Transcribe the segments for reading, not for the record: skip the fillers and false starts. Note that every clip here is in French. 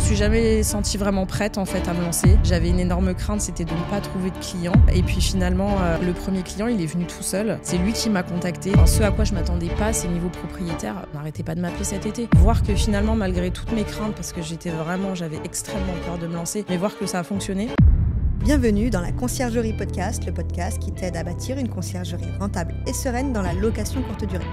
suis jamais sentie vraiment prête en fait à me lancer. J'avais une énorme crainte, c'était de ne pas trouver de clients. Et puis finalement, le premier client, il est venu tout seul. C'est lui qui m'a contacté. Enfin, ce à quoi je m'attendais pas, c'est niveau propriétaire. N'arrêtez pas de m'appeler cet été. Voir que finalement, malgré toutes mes craintes, parce que j'avais extrêmement peur de me lancer, mais voir que ça a fonctionné. Bienvenue dans la Conciergerie Podcast, le podcast qui t'aide à bâtir une conciergerie rentable et sereine dans la location courte durée.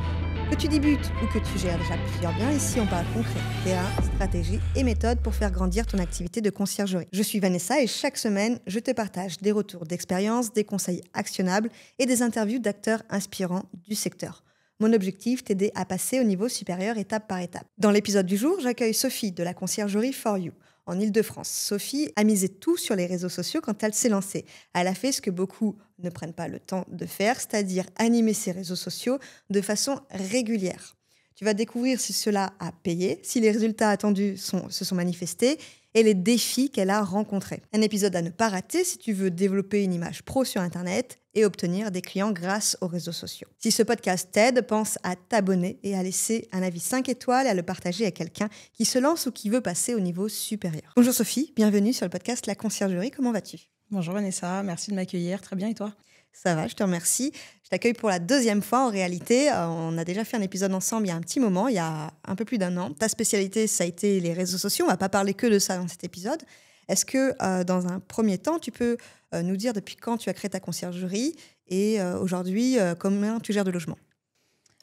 Que tu débutes ou que tu gères déjà plusieurs biens, ici on parle concret, terrain, stratégie et méthode pour faire grandir ton activité de conciergerie. Je suis Vanessa et chaque semaine, je te partage des retours d'expérience, des conseils actionnables et des interviews d'acteurs inspirants du secteur. Mon objectif, t'aider à passer au niveau supérieur étape par étape. Dans l'épisode du jour, j'accueille Sophie de la conciergerie For You. En Ile-de-France, Sophie a misé tout sur les réseaux sociaux quand elle s'est lancée. Elle a fait ce que beaucoup ne prennent pas le temps de faire, c'est-à-dire animer ses réseaux sociaux de façon régulière. Tu vas découvrir si cela a payé, si les résultats attendus se sont manifestés et les défis qu'elle a rencontrés. Un épisode à ne pas rater si tu veux développer une image pro sur Internet et obtenir des clients grâce aux réseaux sociaux. Si ce podcast t'aide, pense à t'abonner et à laisser un avis 5 étoiles et à le partager à quelqu'un qui se lance ou qui veut passer au niveau supérieur. Bonjour Sophie, bienvenue sur le podcast La Conciergerie, comment vas-tu ? Bonjour Vanessa, merci de m'accueillir. Très bien, et toi ? Ça va, je te remercie. Je t'accueille pour la deuxième fois en réalité. On a déjà fait un épisode ensemble il y a un petit moment, il y a un peu plus d'un an. Ta spécialité, ça a été les réseaux sociaux. On ne va pas parler que de ça dans cet épisode. Est-ce que dans un premier temps, tu peux nous dire depuis quand tu as créé ta conciergerie et aujourd'hui, comment tu gères de logement ?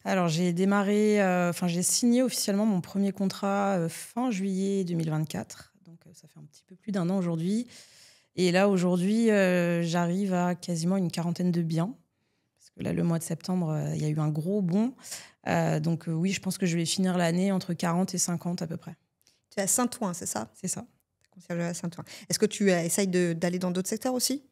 Alors, j'ai signé officiellement mon premier contrat fin juillet 2024. Donc, ça fait un petit peu plus d'un an aujourd'hui. Et là, aujourd'hui, j'arrive à quasiment une quarantaine de biens. Parce que là, le mois de septembre, il y a eu un gros bond. Oui, je pense que je vais finir l'année entre 40 et 50 à peu près. Tu es à Saint-Ouen, c'est ça ? C'est ça. Conciergerie à Saint-Ouen. Est-ce que tu essayes d'aller dans d'autres secteurs aussi ?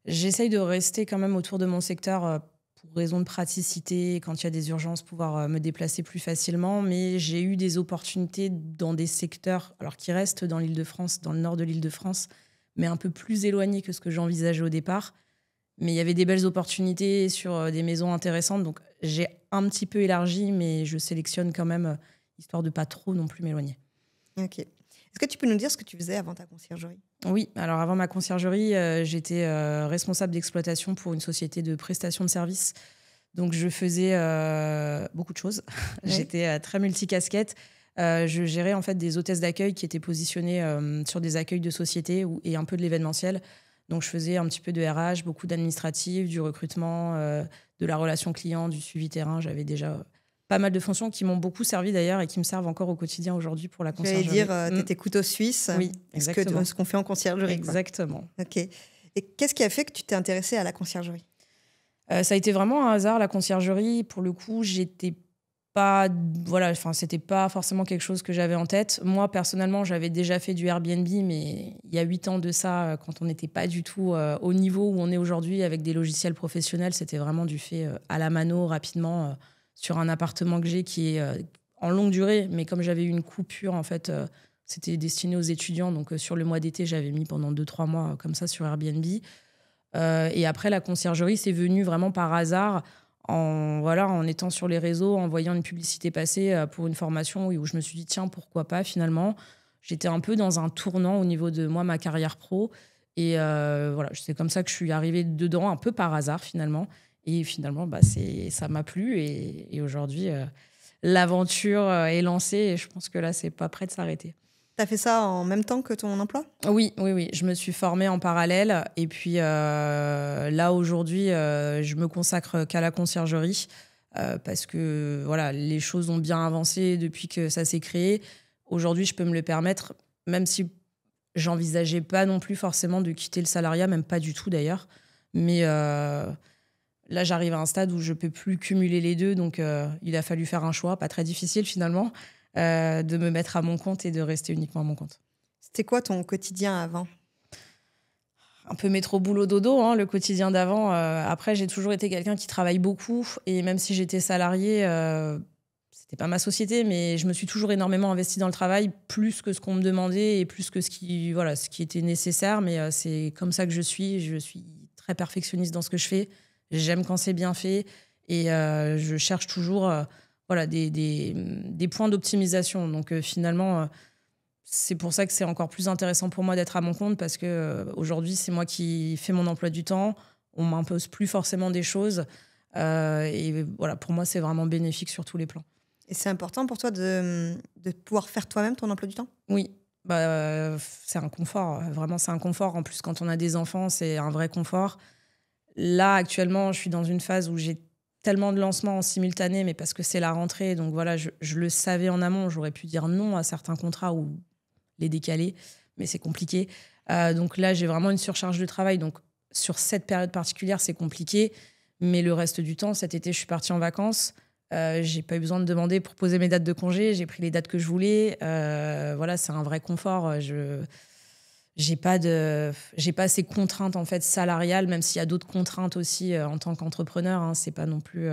J'essaye de rester quand même autour de mon secteur pour raison de praticité, quand il y a des urgences, pouvoir me déplacer plus facilement. Mais j'ai eu des opportunités dans des secteurs alors qui restent dans l'Île-de-France, dans le nord de l'Île-de-France, mais un peu plus éloigné que ce que j'envisageais au départ. Mais il y avait des belles opportunités sur des maisons intéressantes. Donc, j'ai un petit peu élargi, mais je sélectionne quand même, histoire de pas trop non plus m'éloigner. Ok. Est-ce que tu peux nous dire ce que tu faisais avant ta conciergerie ? Oui, alors avant ma conciergerie, j'étais responsable d'exploitation pour une société de prestation de services. Donc, je faisais beaucoup de choses. Oui. J'étais très multicasquette. Je gérais en fait des hôtesses d'accueil qui étaient positionnées sur des accueils de société et un peu de l'événementiel. Donc, je faisais un petit peu de RH, beaucoup d'administratif, du recrutement, de la relation client, du suivi terrain. J'avais déjà pas mal de fonctions qui m'ont beaucoup servi d'ailleurs et qui me servent encore au quotidien aujourd'hui pour la conciergerie. J'allais dire, t'étais couteau suisse. Oui, exactement. Ce qu'on fait en conciergerie. Exactement. Quoi. Ok. Et qu'est-ce qui a fait que tu t'es intéressée à la conciergerie ? Ça a été vraiment un hasard, la conciergerie. Pour le coup, c'était pas forcément quelque chose que j'avais en tête. Moi, personnellement, j'avais déjà fait du Airbnb, mais il y a 8 ans de ça, quand on n'était pas du tout au niveau où on est aujourd'hui avec des logiciels professionnels. C'était vraiment du fait à la mano, rapidement, sur un appartement que j'ai qui est en longue durée. Mais comme j'avais eu une coupure, en fait, c'était destiné aux étudiants. Donc, sur le mois d'été, j'avais mis pendant 2-3 mois comme ça sur Airbnb. Et après, la conciergerie, c'est venu vraiment par hasard en étant sur les réseaux, en voyant une publicité passer pour une formation où je me suis dit, tiens, pourquoi pas finalement. J'étais un peu dans un tournant au niveau de moi, ma carrière pro. Et c'est comme ça que je suis arrivée dedans, un peu par hasard finalement. Et finalement, ça m'a plu. Et aujourd'hui, l'aventure est lancée. Et je pense que là, c'est pas prêt de s'arrêter. Tu as fait ça en même temps que ton emploi ? Oui. Je me suis formée en parallèle. Et puis là, aujourd'hui, je me consacre qu'à la conciergerie parce que les choses ont bien avancé depuis que ça s'est créé. Aujourd'hui, je peux me le permettre, même si j'envisageais pas non plus forcément de quitter le salariat, même pas du tout d'ailleurs. Mais là, j'arrive à un stade où je peux plus cumuler les deux. Donc, il a fallu faire un choix, pas très difficile finalement. De me mettre à mon compte et de rester uniquement à mon compte. C'était quoi ton quotidien avant ? Un peu métro boulot dodo, le quotidien d'avant. Après, j'ai toujours été quelqu'un qui travaille beaucoup et même si j'étais salariée, c'était pas ma société, mais je me suis toujours énormément investie dans le travail, plus que ce qu'on me demandait et plus que ce qui était nécessaire. Mais c'est comme ça que je suis. Je suis très perfectionniste dans ce que je fais. J'aime quand c'est bien fait et je cherche toujours des points d'optimisation. Donc finalement, c'est pour ça que c'est encore plus intéressant pour moi d'être à mon compte parce que aujourd'hui, c'est moi qui fais mon emploi du temps. On ne m'impose plus forcément des choses. Et voilà, pour moi, c'est vraiment bénéfique sur tous les plans. Et c'est important pour toi de pouvoir faire toi-même ton emploi du temps ? Oui, c'est un confort. Vraiment, c'est un confort. En plus, quand on a des enfants, c'est un vrai confort. Là, actuellement, je suis dans une phase où j'ai tellement de lancements en simultané, mais parce que c'est la rentrée. Donc voilà, je le savais en amont. J'aurais pu dire non à certains contrats ou les décaler, mais c'est compliqué. Donc là, j'ai vraiment une surcharge de travail. Donc sur cette période particulière, c'est compliqué. Mais le reste du temps, cet été, je suis partie en vacances. J'ai pas eu besoin de demander pour poser mes dates de congé. J'ai pris les dates que je voulais. Voilà, c'est un vrai confort. J'ai pas ces contraintes en fait salariales, même s'il y a d'autres contraintes aussi en tant qu'entrepreneur. Hein, c'est pas non plus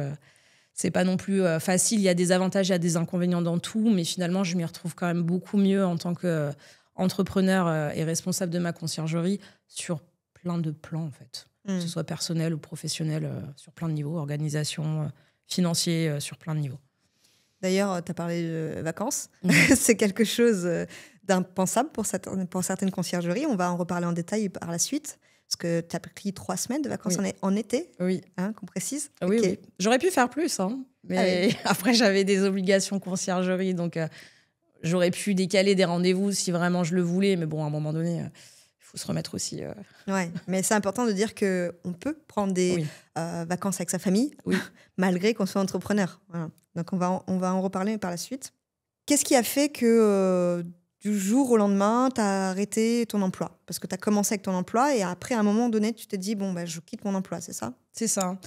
facile. Il y a des avantages, il y a des inconvénients dans tout, mais finalement, je m'y retrouve quand même beaucoup mieux en tant qu'entrepreneur et responsable de ma conciergerie sur plein de plans en fait. Que ce soit personnel ou professionnel, sur plein de niveaux, organisation, financier, sur plein de niveaux. D'ailleurs, tu as parlé de vacances. C'est quelque chose d'impensable pour certaines conciergeries. On va en reparler en détail par la suite. Parce que tu as pris 3 semaines de vacances en été, oui. Hein, qu'on précise. Oui, okay. Oui. J'aurais pu faire plus, hein, mais après, j'avais des obligations conciergerie, donc j'aurais pu décaler des rendez-vous si vraiment je le voulais. Mais bon, à un moment donné... faut se remettre aussi. Ouais, mais c'est important de dire qu'on peut prendre des vacances avec sa famille, malgré qu'on soit entrepreneur. Voilà. Donc, on va en reparler par la suite. Qu'est-ce qui a fait que du jour au lendemain, tu as arrêté ton emploi ? Parce que tu as commencé avec ton emploi et après, à un moment donné, tu t'es dit, je quitte mon emploi, c'est ça ? C'est ça.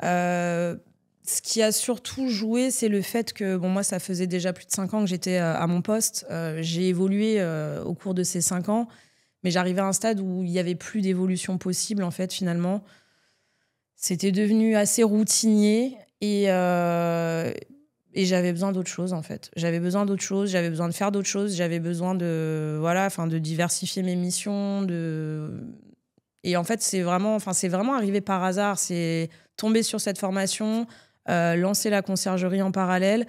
Ce qui a surtout joué, c'est le fait que, moi, ça faisait déjà plus de 5 ans que j'étais à mon poste. J'ai évolué au cours de ces 5 ans. Mais j'arrivais à un stade où il n'y avait plus d'évolution possible, en fait, finalement. C'était devenu assez routinier et j'avais besoin d'autre chose, en fait. J'avais besoin d'autre chose, j'avais besoin de faire d'autres choses, j'avais besoin de diversifier mes missions. Et en fait, c'est vraiment arrivé par hasard. C'est tomber sur cette formation, lancer la conciergerie en parallèle,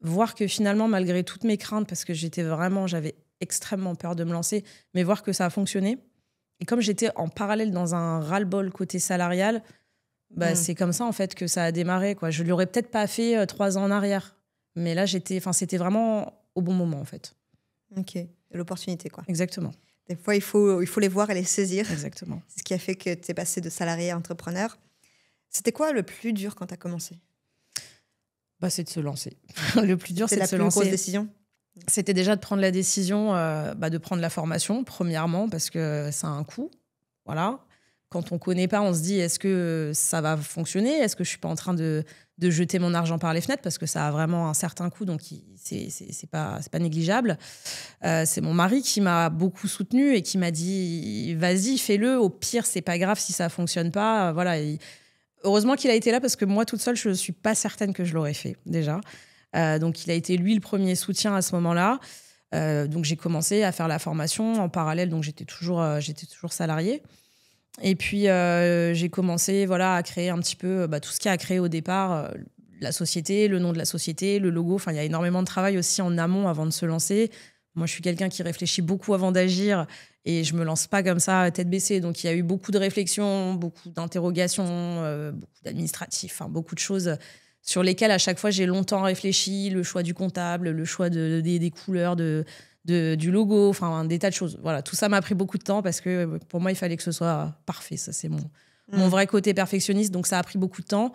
voir que finalement, malgré toutes mes craintes, parce que j'avais extrêmement peur de me lancer, mais voir que ça a fonctionné. Et comme j'étais en parallèle dans un ras-le-bol côté salarial, c'est comme ça en fait que ça a démarré, quoi. Je ne l'aurais peut-être pas fait 3 ans en arrière, mais là c'était vraiment au bon moment en fait. Ok, l'opportunité quoi. Exactement. Des fois il faut les voir et les saisir. Exactement. C'est ce qui a fait que tu es passé de salarié à entrepreneur. C'était quoi le plus dur quand tu as commencé ? C'est de se lancer. Le plus dur, c'est de se lancer. C'est la plus grosse décision ? C'était déjà de prendre la décision de prendre la formation, premièrement, parce que ça a un coût. Voilà. Quand on ne connaît pas, on se dit, est-ce que ça va fonctionner ? Est-ce que je ne suis pas en train de jeter mon argent par les fenêtres ? Parce que ça a vraiment un certain coût, donc c'est pas négligeable. C'est mon mari qui m'a beaucoup soutenue et qui m'a dit, vas-y, fais-le. Au pire, ce n'est pas grave si ça ne fonctionne pas. Voilà. Heureusement qu'il a été là, parce que moi, toute seule, je ne suis pas certaine que je l'aurais fait, déjà. Donc, il a été, lui, le premier soutien à ce moment-là. Donc, j'ai commencé à faire la formation en parallèle. Donc, j'étais toujours salariée. Et puis, j'ai commencé à créer un petit peu tout ce qu'il y a à créer au départ. La société, le nom de la société, le logo. Enfin, il y a énormément de travail aussi en amont avant de se lancer. Moi, je suis quelqu'un qui réfléchit beaucoup avant d'agir et je ne me lance pas comme ça, tête baissée. Donc, il y a eu beaucoup de réflexions, beaucoup d'interrogations, beaucoup d'administratifs, beaucoup de choses sur lesquelles, à chaque fois, j'ai longtemps réfléchi. Le choix du comptable, le choix des couleurs, du logo, des tas de choses. Voilà, tout ça m'a pris beaucoup de temps parce que pour moi, il fallait que ce soit parfait. Ça, c'est mon vrai côté perfectionniste. Donc, ça a pris beaucoup de temps.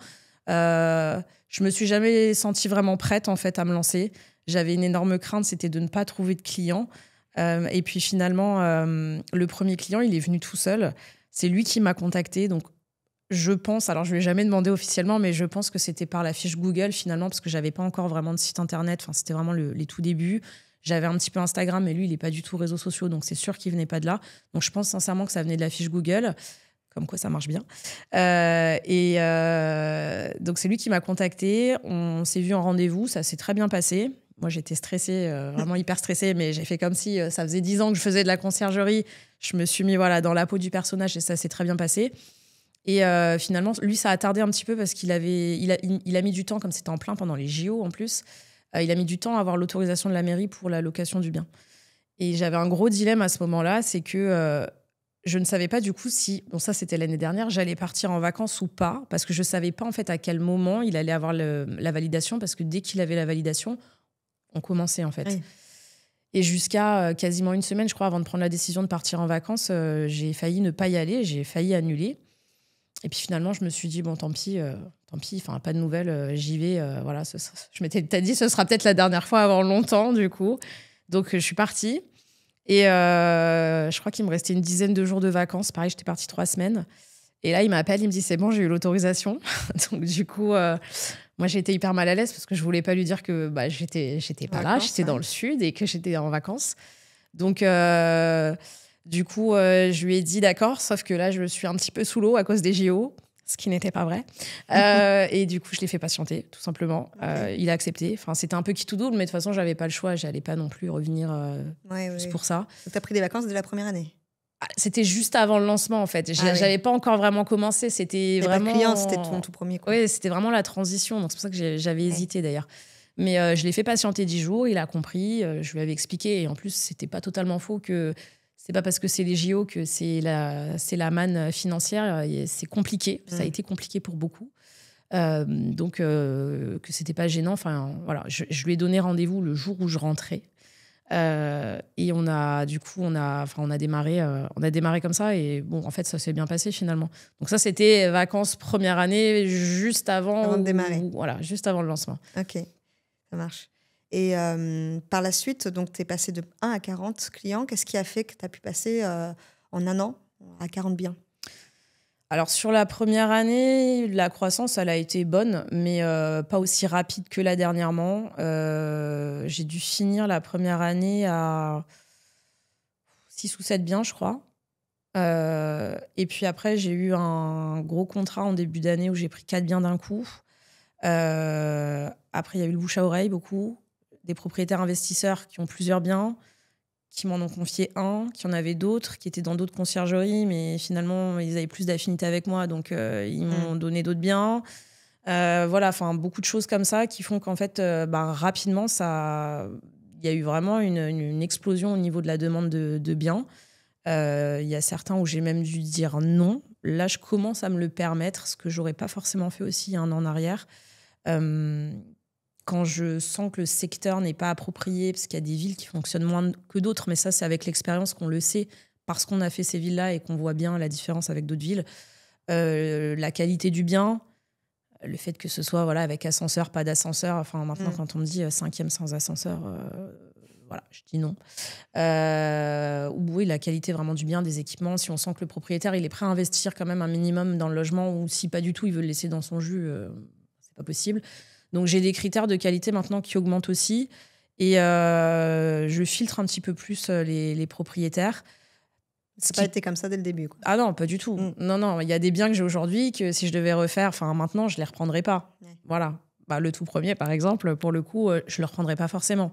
Je me suis jamais sentie vraiment prête, en fait, à me lancer. J'avais une énorme crainte, c'était de ne pas trouver de clients. Et puis, finalement, le premier client, il est venu tout seul. C'est lui qui m'a contactée. Donc, je pense, alors je ne lui ai jamais demandé officiellement, mais je pense que c'était par la fiche Google, finalement, parce que je n'avais pas encore vraiment de site internet. C'était vraiment les tout débuts. J'avais un petit peu Instagram, mais lui, il n'est pas du tout réseaux sociaux, donc c'est sûr qu'il ne venait pas de là. Donc, je pense sincèrement que ça venait de la fiche Google. Comme quoi, ça marche bien. Donc, c'est lui qui m'a contactée. On s'est vu en rendez-vous. Ça s'est très bien passé. Moi, j'étais stressée, vraiment hyper stressée, mais j'ai fait comme si ça faisait 10 ans que je faisais de la conciergerie. Je me suis mis dans la peau du personnage et ça s'est très bien passé. Et finalement, lui, ça a tardé un petit peu parce qu'il a mis du temps, comme c'était en plein pendant les JO en plus. Il a mis du temps à avoir l'autorisation de la mairie pour la location du bien. Et j'avais un gros dilemme à ce moment-là, c'est que je ne savais pas du coup si, bon ça c'était l'année dernière, j'allais partir en vacances ou pas, parce que je ne savais pas en fait à quel moment il allait avoir la validation, parce que dès qu'il avait la validation, on commençait en fait. Oui. Et jusqu'à quasiment une semaine, je crois, avant de prendre la décision de partir en vacances, j'ai failli ne pas y aller, j'ai failli annuler. Et puis finalement, je me suis dit, bon, tant pis, enfin, pas de nouvelles, j'y vais. Voilà, je m'étais dit, ce sera peut-être la dernière fois avant longtemps, du coup. Donc, je suis partie. Et je crois qu'il me restait une dizaine de jours de vacances. Pareil, j'étais partie 3 semaines. Et là, il m'appelle, il me dit, c'est bon, j'ai eu l'autorisation. Donc, du coup, moi, j'ai été hyper mal à l'aise parce que je voulais pas lui dire que j'étais pas là, j'étais dans le sud et que j'étais en vacances. Donc, du coup, je lui ai dit d'accord, sauf que là, je suis un petit peu sous l'eau à cause des JO, ce qui n'était pas vrai. Et du coup, je l'ai fait patienter, tout simplement. Okay. Il a accepté. Enfin, c'était un peu qui tout double, mais de toute façon, j'avais pas le choix. J'allais pas non plus revenir juste pour ça. Donc, t'as pris des vacances dès la première année? C'était juste avant le lancement, en fait. J'avais pas encore vraiment commencé. C'était vraiment... Pas de client, c'était ton tout premier. Oui, c'était vraiment la transition. Donc, c'est pour ça que j'avais hésité, d'ailleurs. Mais je l'ai fait patienter 10 jours. Il a compris. Je lui avais expliqué. Et en plus, c'était pas totalement faux que c'est pas parce que c'est les JO que c'est la manne financière. C'est compliqué. Ça a été compliqué pour beaucoup. Donc, que c'était pas gênant. Enfin, voilà. Je lui ai donné rendez-vous le jour où je rentrais. Et on a démarré comme ça. Et bon, en fait, ça s'est bien passé finalement. Donc ça, c'était vacances première année, juste avant de démarrer. Voilà, juste avant le lancement. Ok, ça marche. Et par la suite, donc tu es passé de 1 à 40 clients. Qu'est-ce qui a fait que tu as pu passer en un an à 40 biens? Alors, sur la première année, la croissance, elle a été bonne, mais pas aussi rapide que là dernièrement. J'ai dû finir la première année à 6 ou 7 biens, je crois. Et puis après, j'ai eu un gros contrat en début d'année où j'ai pris 4 biens d'un coup. Après, il y a eu le bouche à oreille, beaucoup. Des propriétaires investisseurs qui ont plusieurs biens, qui m'en ont confié un, qui en avaient d'autres, qui étaient dans d'autres conciergeries, mais finalement, ils avaient plus d'affinité avec moi, donc ils m'ont donné d'autres biens. Voilà, enfin, beaucoup de choses comme ça qui font qu'en fait, rapidement, il y a eu vraiment une explosion au niveau de la demande de biens. Il y a certains où j'ai même dû dire non. Là, je commence à me le permettre, ce que j'aurais pas forcément fait aussi un an en arrière. Quand je sens que le secteur n'est pas approprié, parce qu'il y a des villes qui fonctionnent moins que d'autres, mais ça, c'est avec l'expérience qu'on le sait, parce qu'on a fait ces villes-là et qu'on voit bien la différence avec d'autres villes. La qualité du bien, le fait que ce soit avec ascenseur, pas d'ascenseur. Enfin, maintenant, quand on me dit 5e sans ascenseur, voilà, je dis non. Oui, la qualité vraiment du bien, des équipements. Si on sent que le propriétaire, il est prêt à investir quand même un minimum dans le logement, ou si pas du tout, il veut le laisser dans son jus, c'est pas possible. Donc, j'ai des critères de qualité maintenant qui augmentent aussi. Et je filtre un petit peu plus les propriétaires. Ça n'a pas été comme ça dès le début, quoi. Ah non, pas du tout. Non. Il y a des biens que j'ai aujourd'hui que si je devais refaire, maintenant, je ne les reprendrais pas. Ouais. Voilà. Le tout premier, par exemple, pour le coup, je ne le reprendrais pas forcément.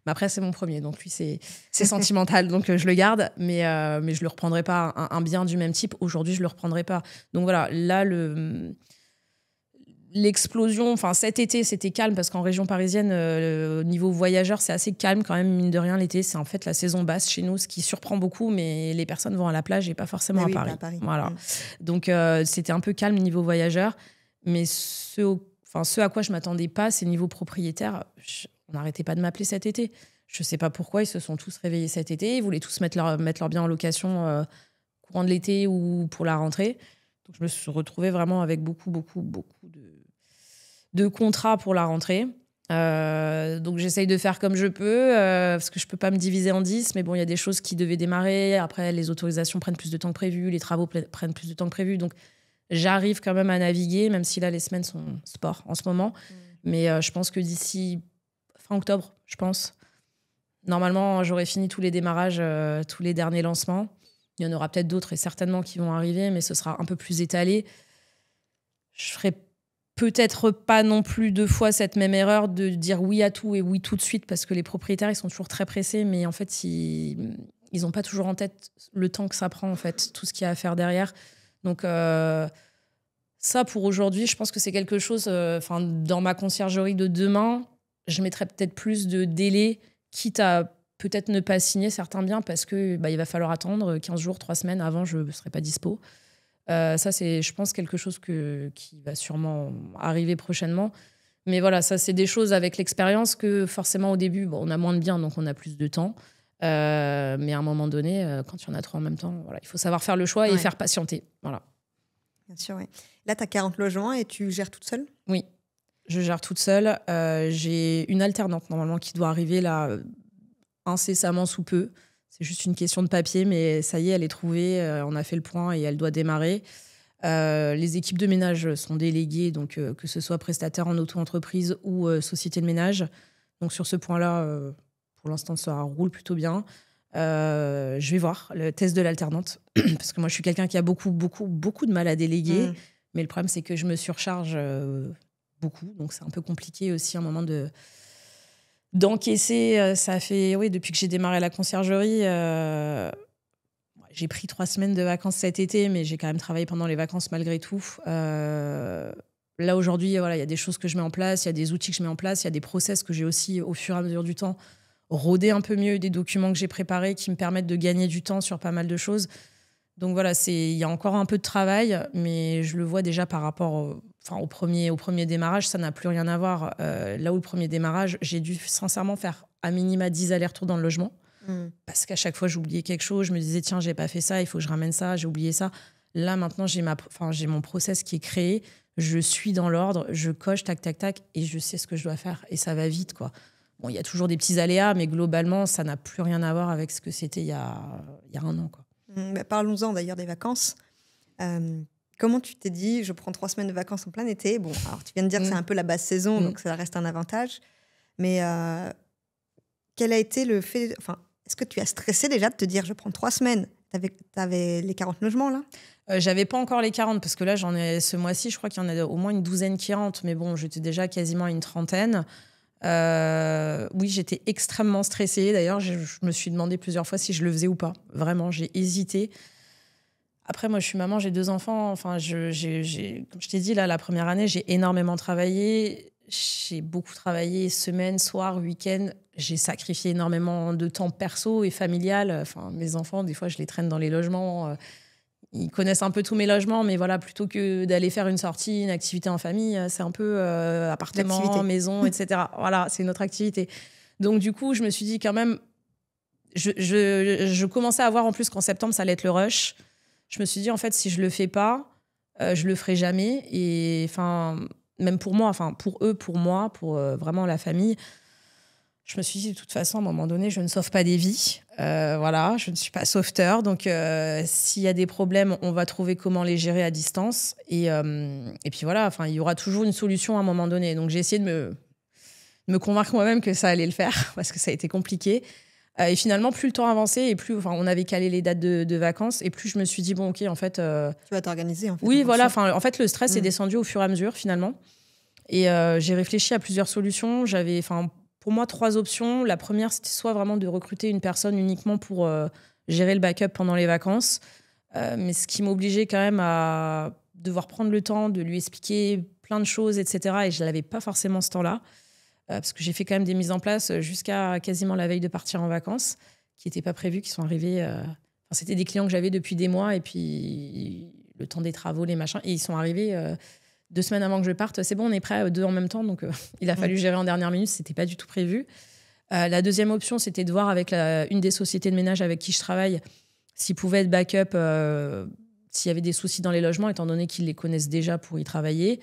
Mais après, c'est mon premier. Donc, lui, c'est sentimental. Donc, je le garde. Mais je ne le reprendrai pas. Un bien du même type, aujourd'hui, je ne le reprendrai pas. Donc, voilà. Là, l'explosion, cet été, c'était calme parce qu'en région parisienne, au niveau voyageurs, c'est assez calme quand même, mine de rien, l'été. C'est en fait la saison basse chez nous, ce qui surprend beaucoup, mais les personnes vont à la plage et pas forcément à Paris. Voilà. Donc, c'était un peu calme niveau voyageurs. Mais ce à quoi je ne m'attendais pas, c'est niveau propriétaire. On n'arrêtait pas de m'appeler cet été. Je ne sais pas pourquoi, ils se sont tous réveillés cet été. Ils voulaient tous mettre leur bien en location courant de l'été ou pour la rentrée. Donc, je me suis retrouvée vraiment avec beaucoup de contrats pour la rentrée. Donc, j'essaye de faire comme je peux, parce que je ne peux pas me diviser en 10. Mais bon, il y a des choses qui devaient démarrer. Après, les autorisations prennent plus de temps que prévu. Les travaux prennent plus de temps que prévu. Donc, j'arrive quand même à naviguer, même si là, les semaines sont sport en ce moment. Mais je pense que d'ici fin octobre, je pense, normalement, j'aurai fini tous les démarrages, tous les derniers lancements. Il y en aura peut-être d'autres et certainement qui vont arriver, mais ce sera un peu plus étalé. Je ferai peut-être pas non plus 2 fois cette même erreur de dire oui à tout et oui tout de suite, parce que les propriétaires, ils sont toujours très pressés, mais en fait, ils n'ont pas toujours en tête le temps que ça prend, en fait, tout ce qu'il y a à faire derrière. Donc, ça, pour aujourd'hui, je pense que c'est quelque chose... dans ma conciergerie de demain, je mettrais peut-être plus de délai, quitte à peut-être ne pas signer certains biens parce que il va falloir attendre 15 jours, 3 semaines avant, je ne serai pas dispo. Ça, c'est, je pense, quelque chose qui va sûrement arriver prochainement. Mais voilà, ça, c'est des choses avec l'expérience que forcément, au début, on a moins de biens, donc on a plus de temps. Mais à un moment donné, quand il y en a 3 en même temps, voilà, il faut savoir faire le choix et faire patienter. Voilà. Bien sûr, oui. Là, tu as 40 logements et tu gères toute seule ? Oui, je gère toute seule. J'ai une alternante, normalement, qui doit arriver là incessamment sous peu. C'est juste une question de papier, mais ça y est, elle est trouvée. On a fait le point et elle doit démarrer. Les équipes de ménage sont déléguées, donc que ce soit prestataire en auto-entreprise ou société de ménage. Donc sur ce point-là, pour l'instant, ça roule plutôt bien. Je vais voir le test de l'alternante, parce que moi, je suis quelqu'un qui a beaucoup de mal à déléguer. Mais le problème, c'est que je me surcharge beaucoup. Donc c'est un peu compliqué aussi à un moment d'encaisser. Ça fait, depuis que j'ai démarré la conciergerie, j'ai pris 3 semaines de vacances cet été, mais j'ai quand même travaillé pendant les vacances malgré tout. Là, aujourd'hui, il y a des choses que je mets en place, il y a des outils que je mets en place, il y a des process que j'ai aussi, au fur et à mesure du temps, rodé un peu mieux, des documents que j'ai préparés qui me permettent de gagner du temps sur pas mal de choses. Donc voilà, il y a encore un peu de travail, mais je le vois déjà par rapport au premier démarrage, ça n'a plus rien à voir. Là où le premier démarrage, j'ai dû sincèrement faire à minima 10 allers-retours dans le logement. Parce qu'à chaque fois, j'oubliais quelque chose. Je me disais, tiens, j'ai pas fait ça, il faut que je ramène ça, j'ai oublié ça. Là, maintenant, j'ai mon process qui est créé. Je suis dans l'ordre, je coche, tac, tac, tac, et je sais ce que je dois faire. Et ça va vite, quoi. Bon, il y a toujours des petits aléas, mais globalement, ça n'a plus rien à voir avec ce que c'était il y a 1 an, quoi. Parlons-en d'ailleurs des vacances. Comment tu t'es dit, je prends 3 semaines de vacances en plein été ? Bon, alors tu viens de dire que c'est un peu la basse saison, donc ça reste un avantage. Mais quel a été le fait... Est-ce que tu as stressé déjà de te dire, je prends 3 semaines ? T'avais les 40 logements, là ? J'avais pas encore les 40, parce que là, j'en ai ce mois-ci, je crois qu'il y en a au moins une douzaine qui rentrent. Mais bon, j'étais déjà quasiment à une trentaine. Oui, j'étais extrêmement stressée. D'ailleurs, je me suis demandé plusieurs fois si je le faisais ou pas. Vraiment, j'ai hésité. Après, moi, je suis maman, j'ai 2 enfants. Enfin, comme je t'ai dit, là, la première année, j'ai énormément travaillé. J'ai beaucoup travaillé semaine, soir, week-end. J'ai sacrifié énormément de temps perso et familial. Enfin, mes enfants, des fois, je les traîne dans les logements. Ils connaissent un peu tous mes logements, mais voilà, plutôt que d'aller faire une sortie, une activité en famille, c'est un peu appartement, maison, etc. Voilà, c'est une autre activité. Donc, du coup, je me suis dit quand même... Je commençais à voir en plus qu'en septembre, ça allait être le rush. Je me suis dit, en fait, si je le fais pas, je le ferai jamais. Et même pour moi, pour eux, pour moi, pour vraiment la famille, je me suis dit, de toute façon, à un moment donné, je ne sauve pas des vies. Voilà, je ne suis pas sauveteur. Donc, s'il y a des problèmes, on va trouver comment les gérer à distance. Et puis voilà, il y aura toujours une solution à un moment donné. Donc, j'ai essayé de me convaincre moi-même que ça allait le faire, parce que ça a été compliqué. Et finalement, plus le temps avançait et plus on avait calé les dates de vacances, et plus je me suis dit, bon, ok, en fait... Tu vas t'organiser, en fait. Oui, voilà. En fait, le stress est descendu au fur et à mesure, finalement. Et j'ai réfléchi à plusieurs solutions. J'avais, pour moi, 3 options. La première, c'était soit vraiment de recruter une personne uniquement pour gérer le backup pendant les vacances. Mais ce qui m'obligeait quand même à devoir prendre le temps de lui expliquer plein de choses, etc. Et je n'avais pas forcément ce temps-là. Parce que j'ai fait quand même des mises en place jusqu'à quasiment la veille de partir en vacances, qui n'étaient pas prévues, qui sont arrivées. C'était des clients que j'avais depuis des mois, et puis le temps des travaux, les machins, et ils sont arrivés 2 semaines avant que je parte. C'est bon, on est prêts, 2 en même temps, donc il a fallu gérer en dernière minute, c'était pas du tout prévu. La deuxième option, c'était de voir avec une des sociétés de ménage avec qui je travaille s'ils pouvaient être backup s'il y avait des soucis dans les logements, étant donné qu'ils les connaissent déjà pour y travailler.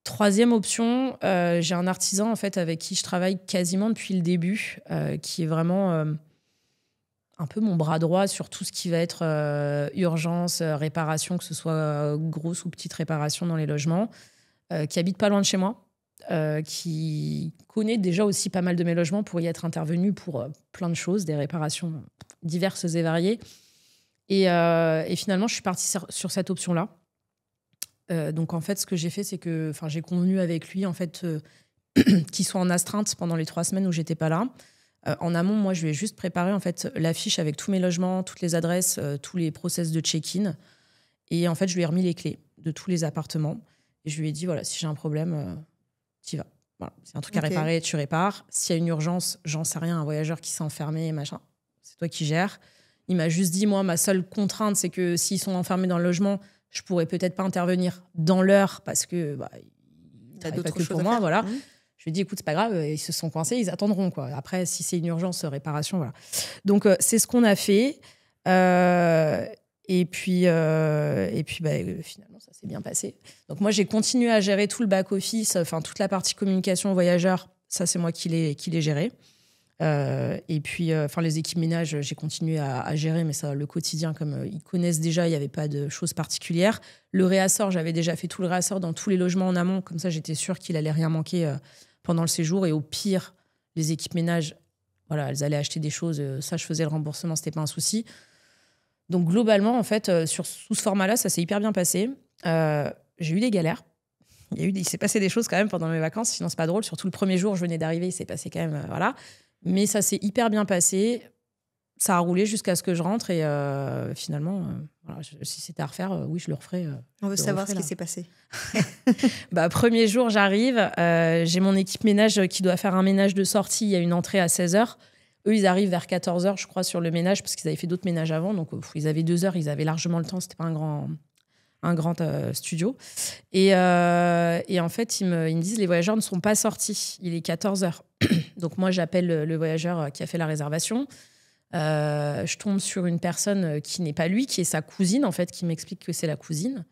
Troisième option, j'ai un artisan en fait avec qui je travaille quasiment depuis le début, qui est vraiment un peu mon bras droit sur tout ce qui va être urgence, réparation, que ce soit grosse ou petite réparation dans les logements, qui habite pas loin de chez moi, qui connaît déjà aussi pas mal de mes logements pour y être intervenu pour plein de choses, des réparations diverses et variées. Et finalement, je suis partie sur cette option-là. Donc en fait, ce que j'ai fait, c'est que j'ai convenu avec lui en fait qu'il soit en astreinte pendant les 3 semaines où j'étais pas là. En amont, moi, je lui ai juste préparé en fait l'affiche avec tous mes logements, toutes les adresses, tous les process de check-in. Et en fait, je lui ai remis les clés de tous les appartements. Et je lui ai dit, voilà, si j'ai un problème, t'y vas. Voilà. C'est un truc à réparer, tu répares. S'il y a une urgence, j'en sais rien, un voyageur qui s'est enfermé, machin, c'est toi qui gères. Il m'a juste dit, moi, ma seule contrainte, c'est que s'ils sont enfermés dans le logement, je pourrais peut-être pas intervenir dans l'heure parce que t'as d'autres d'autres que choses pour à moi, faire. voilà. Je lui ai dit, écoute, c'est pas grave, ils se sont coincés, ils attendront, quoi. Après, si c'est une urgence, réparation, voilà. Donc, c'est ce qu'on a fait. Et puis finalement, ça s'est bien passé. Donc, moi, j'ai continué à gérer tout le back-office, enfin, toute la partie communication voyageurs. Ça, c'est moi qui l'ai géré. Et puis, les équipes ménage, j'ai continué à gérer, mais ça, le quotidien, comme ils connaissent déjà, il n'y avait pas de choses particulières. Le réassort, j'avais déjà fait tout le réassort dans tous les logements en amont. Comme ça, j'étais sûre qu'il allait rien manquer pendant le séjour. Et au pire, les équipes ménage, voilà, elles allaient acheter des choses. Ça, je faisais le remboursement, c'était pas un souci. Donc, globalement, en fait, sous ce format-là, ça s'est hyper bien passé. J'ai eu des galères. Il s'est passé des choses quand même pendant mes vacances, sinon c'est pas drôle. Surtout le premier jour, je venais d'arriver, il s'est passé quand même, voilà. Mais ça s'est hyper bien passé. Ça a roulé jusqu'à ce que je rentre et finalement, voilà, si c'était à refaire, oui, je le referais. On veut savoir ce qui s'est passé. Premier jour, j'arrive, j'ai mon équipe ménage qui doit faire un ménage de sortie. Il y a une entrée à 16h. Eux, ils arrivent vers 14h, je crois, sur le ménage parce qu'ils avaient fait d'autres ménages avant. Donc, ils avaient 2 heures, ils avaient largement le temps. C'était pas un grand studio. Et en fait, ils me disent les voyageurs ne sont pas sortis. Il est 14h. Donc moi, j'appelle le voyageur qui a fait la réservation. Je tombe sur une personne qui n'est pas lui, qui est sa cousine, en fait, qui m'explique que c'est la cousine.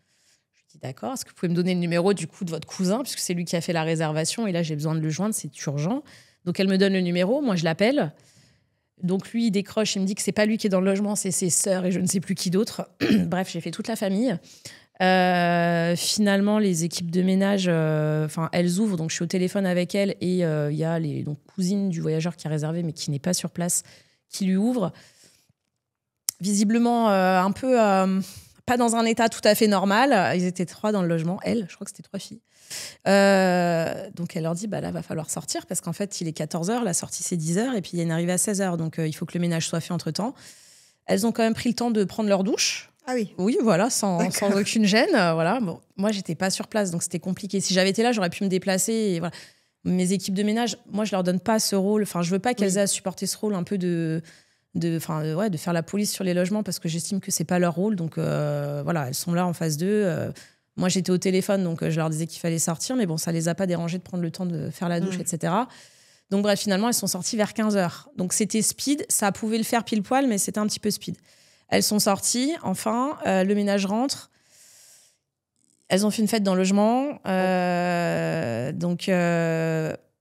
Je lui dis d'accord, est-ce que vous pouvez me donner le numéro du coup de votre cousin, puisque c'est lui qui a fait la réservation et là, j'ai besoin de le joindre, c'est urgent. Donc elle me donne le numéro, moi je l'appelle. Donc lui, il décroche, il me dit que c'est pas lui qui est dans le logement, c'est ses sœurs et je ne sais plus qui d'autre. Bref, j'ai fait toute la famille. Finalement, les équipes de ménage, elles ouvrent, donc je suis au téléphone avec elles et il y a les cousines du voyageur qui a réservé mais qui n'est pas sur place, qui lui ouvrent. Visiblement, un peu pas dans un état tout à fait normal. Ils étaient 3 dans le logement, je crois que c'était 3 filles. Donc elle leur dit là va falloir sortir parce qu'en fait il est 14h, la sortie c'est 10h et puis il y a une arrivée à 16h, donc il faut que le ménage soit fait entre temps. Elles ont quand même pris le temps de prendre leur douche. Ah oui. Oui, voilà, sans aucune gêne. Voilà. Bon, moi j'étais pas sur place donc c'était compliqué. Si j'avais été là, j'aurais pu me déplacer et voilà. Mes équipes de ménage, moi je leur donne pas ce rôle, je veux pas qu'elles aient à supporter ce rôle un peu de faire la police sur les logements parce que j'estime que c'est pas leur rôle, donc voilà, elles sont là en face d'eux. Moi, j'étais au téléphone, donc je leur disais qu'il fallait sortir, mais bon, ça les a pas dérangés de prendre le temps de faire la douche, etc. Donc bref, finalement, elles sont sorties vers 15h. Donc c'était speed, ça pouvait le faire pile poil, mais c'était un petit peu speed. Elles sont sorties, enfin, le ménage rentre. Elles ont fait une fête dans le logement. Donc,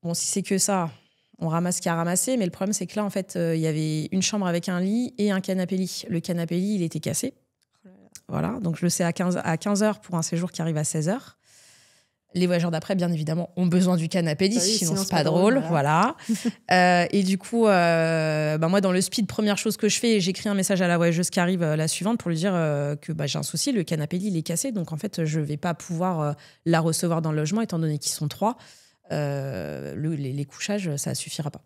bon, si c'est que ça, on ramasse ce qu'il y a à ramasser, mais le problème, c'est que là, en fait, il y avait une chambre avec un lit et un canapé-lit. Le canapé-lit, il était cassé. Voilà, donc je le sais à 15h pour un séjour qui arrive à 16h. Les voyageurs d'après, bien évidemment, ont besoin du canapé-lit, sinon c'est pas drôle. Voilà. Et du coup, moi, dans le speed, première chose que je fais, j'écris un message à la voyageuse qui arrive la suivante pour lui dire que j'ai un souci, le canapé-lit, il est cassé. Donc, en fait, je vais pas pouvoir la recevoir dans le logement, étant donné qu'ils sont 3. Les couchages, ça suffira pas.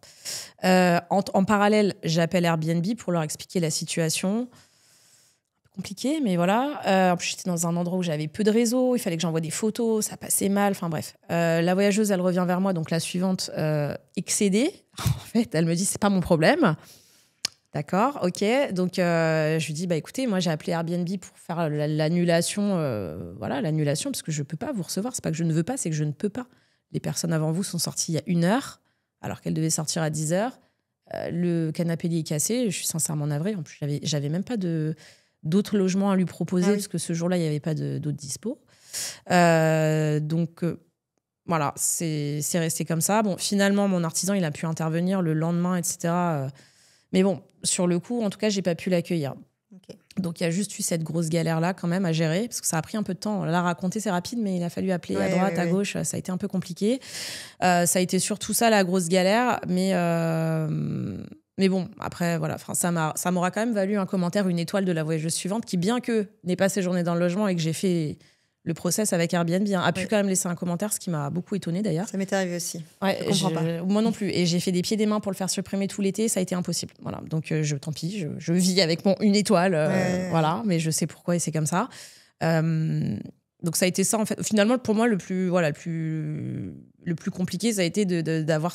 En parallèle, j'appelle Airbnb pour leur expliquer la situation. Compliqué, mais voilà. En plus, j'étais dans un endroit où j'avais peu de réseau. Il fallait que j'envoie des photos. Ça passait mal. Enfin, bref. La voyageuse, elle revient vers moi. Donc, la suivante, excédée. En fait, elle me dit, c'est pas mon problème. D'accord, ok. Donc, je lui dis, écoutez, moi, j'ai appelé Airbnb pour faire l'annulation. L'annulation, parce que je peux pas vous recevoir. C'est pas que je ne veux pas, c'est que je ne peux pas. Les personnes avant vous sont sorties il y a 1 heure, alors qu'elles devaient sortir à 10h. Le canapé-lit est cassé. Je suis sincèrement navrée. En plus, j'avais même pas d'autres logements à lui proposer, parce que ce jour-là, il n'y avait pas d'autres dispo. Donc, voilà, c'est resté comme ça. Bon, finalement, mon artisan, il a pu intervenir le lendemain, etc. Mais bon, sur le coup, en tout cas, j'ai pas pu l'accueillir. Okay. Donc, il y a juste eu cette grosse galère-là, quand même, à gérer, parce que ça a pris un peu de temps. Là, raconter, c'est rapide, mais il a fallu appeler à droite, à gauche. Ça a été un peu compliqué. Ça a été surtout ça, la grosse galère. Mais bon, après, voilà, ça m'aura quand même valu un commentaire, une étoile de la voyageuse suivante qui, bien que n'ait pas séjourné dans le logement et que j'ai fait le process avec Airbnb, a pu quand même laisser un commentaire, ce qui m'a beaucoup étonnée d'ailleurs. Ça m'est arrivé aussi. Ouais, je comprends pas. Moi non plus. Et j'ai fait des pieds et des mains pour le faire supprimer tout l'été, ça a été impossible. Voilà. Donc, tant pis, je vis avec une étoile, voilà, mais je sais pourquoi et c'est comme ça. Donc ça a été ça en fait. Finalement, pour moi, le plus compliqué, ça a été d'avoir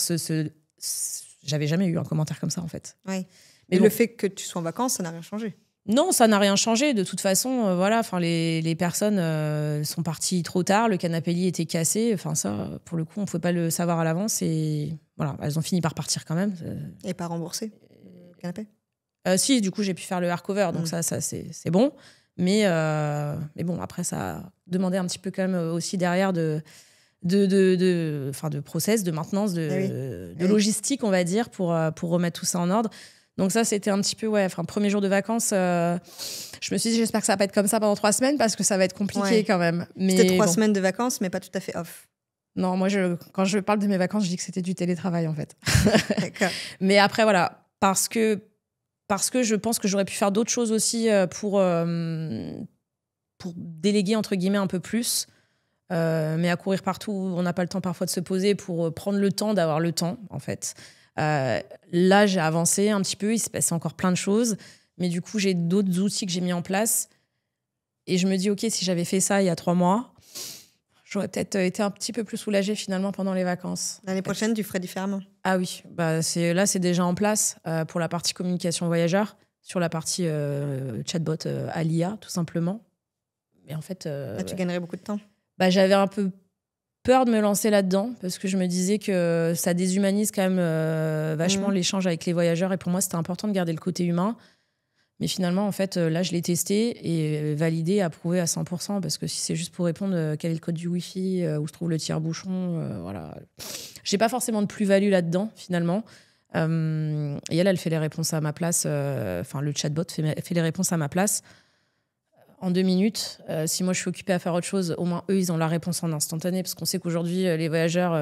j'avais jamais eu un commentaire comme ça en fait. Ouais. Mais le fait que tu sois en vacances, ça n'a rien changé. Non, ça n'a rien changé. De toute façon, les personnes sont parties trop tard. Le canapé lit était cassé. Enfin ça, pour le coup, on pouvait pas le savoir à l'avance et voilà, elles ont fini par partir quand même. Et pas remboursé le canapé. Si, du coup, j'ai pu faire le hardcover, donc ça c'est bon. Mais bon, après, ça a demandé un petit peu quand même aussi derrière de process, de maintenance, de logistique, on va dire, pour remettre tout ça en ordre. Donc ça, c'était un petit peu, premier jour de vacances, je me suis dit, j'espère que ça va pas être comme ça pendant 3 semaines, parce que ça va être compliqué quand même. C'était 3 semaines de vacances, mais pas tout à fait off. Non, moi, quand je parle de mes vacances, je dis que c'était du télétravail, en fait. D'accord. Mais après, voilà, parce que je pense que j'aurais pu faire d'autres choses aussi pour déléguer, entre guillemets, un peu plus. Mais à courir partout, on n'a pas le temps parfois de se poser pour prendre le temps d'avoir le temps, en fait. Là, j'ai avancé un petit peu, il s'est passé encore plein de choses. Mais du coup, j'ai d'autres outils que j'ai mis en place. Et je me dis, OK, si j'avais fait ça il y a 3 mois, j'aurais peut-être été un petit peu plus soulagée finalement pendant les vacances. L'année prochaine, tu ferais différemment. Ah oui, c'est déjà en place pour la partie communication voyageur, sur la partie chatbot à l'IA, tout simplement. Mais en fait... Là, tu gagnerais beaucoup de temps. J'avais un peu peur de me lancer là-dedans, parce que je me disais que ça déshumanise quand même vachement l'échange avec les voyageurs. Et pour moi, c'était important de garder le côté humain. Mais finalement, en fait, là, je l'ai testé et validé, approuvé à 100%, parce que si c'est juste pour répondre quel est le code du Wi-Fi, où se trouve le tire-bouchon, voilà. J'ai pas forcément de plus-value là-dedans, finalement. Et elle fait les réponses à ma place. Le chatbot fait les réponses à ma place en 2 minutes. Si moi, je suis occupée à faire autre chose, au moins, eux, ils ont la réponse en instantané, parce qu'on sait qu'aujourd'hui, les voyageurs,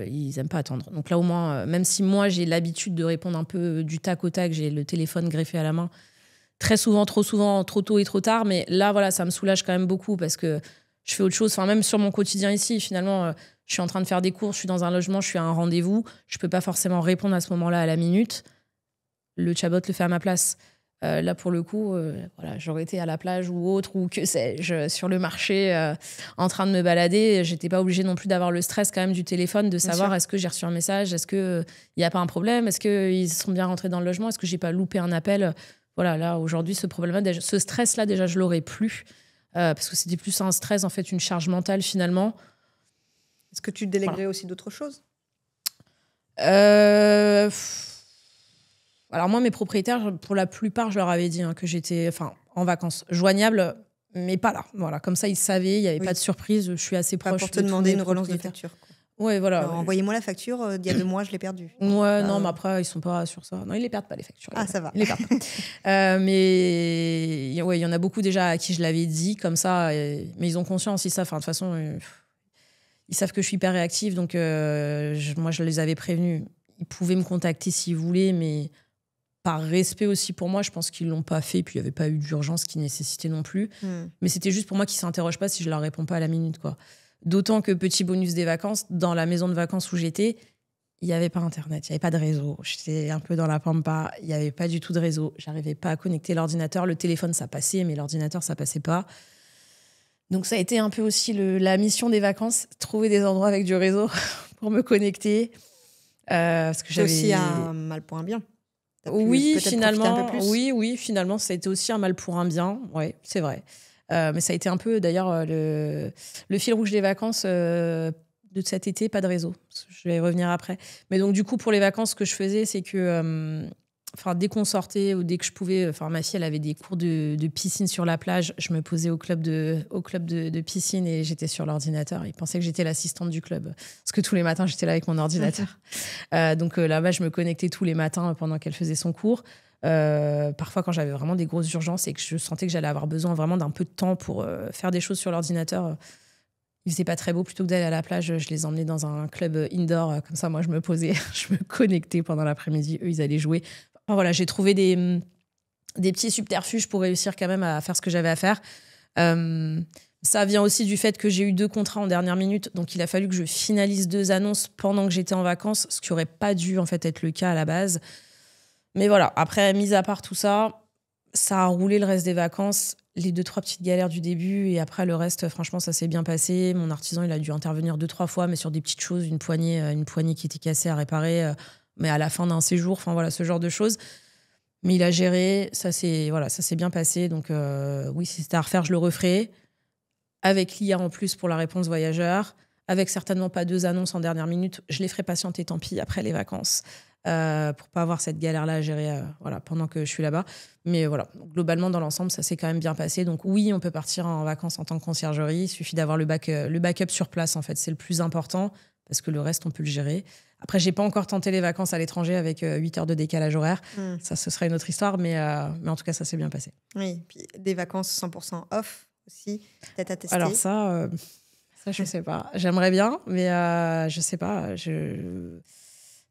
ils aiment pas attendre. Donc là, au moins, même si moi, j'ai l'habitude de répondre un peu du tac au tac, j'ai le téléphone greffé à la main, très souvent, trop tôt et trop tard. Mais là, voilà, ça me soulage quand même beaucoup parce que je fais autre chose. Enfin, même sur mon quotidien ici, finalement, je suis en train de faire des courses, je suis dans un logement, je suis à un rendez-vous. Je peux pas forcément répondre à ce moment-là à la minute. Le chatbot le fait à ma place. Là, pour le coup, j'aurais été à la plage ou autre, ou que sais-je, sur le marché, en train de me balader. J'étais pas obligée non plus d'avoir le stress quand même du téléphone, de savoir est-ce que j'ai reçu un message, est-ce qu'il n'y a pas un problème, est-ce qu'ils sont bien rentrés dans le logement, est-ce que j'ai pas loupé un appel. Voilà, là, aujourd'hui, ce stress-là, déjà, je l'aurais plus. Parce que c'était plus un stress, en fait, une charge mentale, finalement. Est-ce que tu déléguerais aussi d'autres choses ? Alors moi, mes propriétaires, pour la plupart, je leur avais dit que j'étais en vacances, joignable, mais pas là. Voilà, comme ça, ils savaient, il n'y avait pas de surprise. Je suis assez proche. Pour te demander une relance de facture. Ouais, voilà. Alors, envoyez-moi la facture d'il y a 2 mois, je l'ai perdue. Ouais, non, mais après, ils sont pas sur ça. Non, ils les perdent pas, les factures. Ah, ça va. Ils les perdent pas. Mais ouais, il y en a beaucoup déjà à qui je l'avais dit comme ça, mais ils ont conscience, ils savent. De toute façon, ils savent que je suis hyper réactive, donc moi, je les avais prévenus. Ils pouvaient me contacter s'ils voulaient, mais par respect aussi pour moi, je pense qu'ils l'ont pas fait. Puis il y avait pas eu d'urgence qui nécessitait non plus. Mais c'était juste pour moi qu'ils s'interrogent pas si je leur réponds pas à la minute, quoi. D'autant que petit bonus des vacances, dans la maison de vacances où j'étais, il n'y avait pas Internet, il n'y avait pas de réseau. J'étais un peu dans la pampa, il n'y avait pas du tout de réseau. J'arrivais pas à connecter l'ordinateur. Le téléphone, ça passait, mais l'ordinateur, ça passait pas. Donc ça a été un peu aussi la mission des vacances, trouver des endroits avec du réseau pour me connecter. Parce que c'est aussi un mal pour un bien. Oui, finalement, oui, finalement, ça a été aussi un mal pour un bien. Ouais, c'est vrai. Mais ça a été un peu, d'ailleurs, le fil rouge des vacances de cet été, pas de réseau. Je vais y revenir après. Mais donc, du coup, pour les vacances, ce que je faisais, c'est que dès qu'on sortait ou dès que je pouvais, ma fille, elle avait des cours de piscine sur la plage, je me posais au club de piscine et j'étais sur l'ordinateur. Ils pensaient que j'étais l'assistante du club. Parce que tous les matins, j'étais là avec mon ordinateur. Donc là-bas, je me connectais tous les matins pendant qu'elle faisait son cours. Parfois, quand j'avais vraiment des grosses urgences et que je sentais que j'allais avoir besoin vraiment d'un peu de temps pour faire des choses sur l'ordinateur, il faisait pas très beau. Plutôt que d'aller à la plage, je les emmenais dans un club indoor. Comme ça, moi, je me posais, je me connectais pendant l'après-midi. Eux, ils allaient jouer. Enfin, voilà, j'ai trouvé des petits subterfuges pour réussir quand même à faire ce que j'avais à faire. Ça vient aussi du fait que j'ai eu 2 contrats en dernière minute. Donc, il a fallu que je finalise 2 annonces pendant que j'étais en vacances, ce qui aurait pas dû en fait être le cas à la base. Mais voilà, après, mis à part tout ça, ça a roulé le reste des vacances. les 2-3 petites galères du début et après le reste, franchement, ça s'est bien passé. Mon artisan, il a dû intervenir 2-3 fois, mais sur des petites choses, une poignée qui était cassée à réparer, mais à la fin d'un séjour, enfin voilà, ce genre de choses. Mais il a géré, ça s'est bien passé. Donc oui, si c'était à refaire, je le referai. Avec l'IA en plus pour la réponse voyageur, avec certainement pas 2 annonces en dernière minute. Je les ferai patienter, tant pis, après les vacances, pour pas avoir cette galère-là à gérer pendant que je suis là-bas. Mais voilà, globalement, dans l'ensemble, ça s'est quand même bien passé. Donc oui, on peut partir en vacances en tant que conciergerie. Il suffit d'avoir le backup sur place, en fait. C'est le plus important, parce que le reste, on peut le gérer. Après, j'ai pas encore tenté les vacances à l'étranger avec 8 heures de décalage horaire. Ça, ce serait une autre histoire, mais en tout cas, ça s'est bien passé. Oui, puis des vacances 100% off aussi, peut-être à tester. Alors ça, je sais pas. J'aimerais bien, mais je sais pas.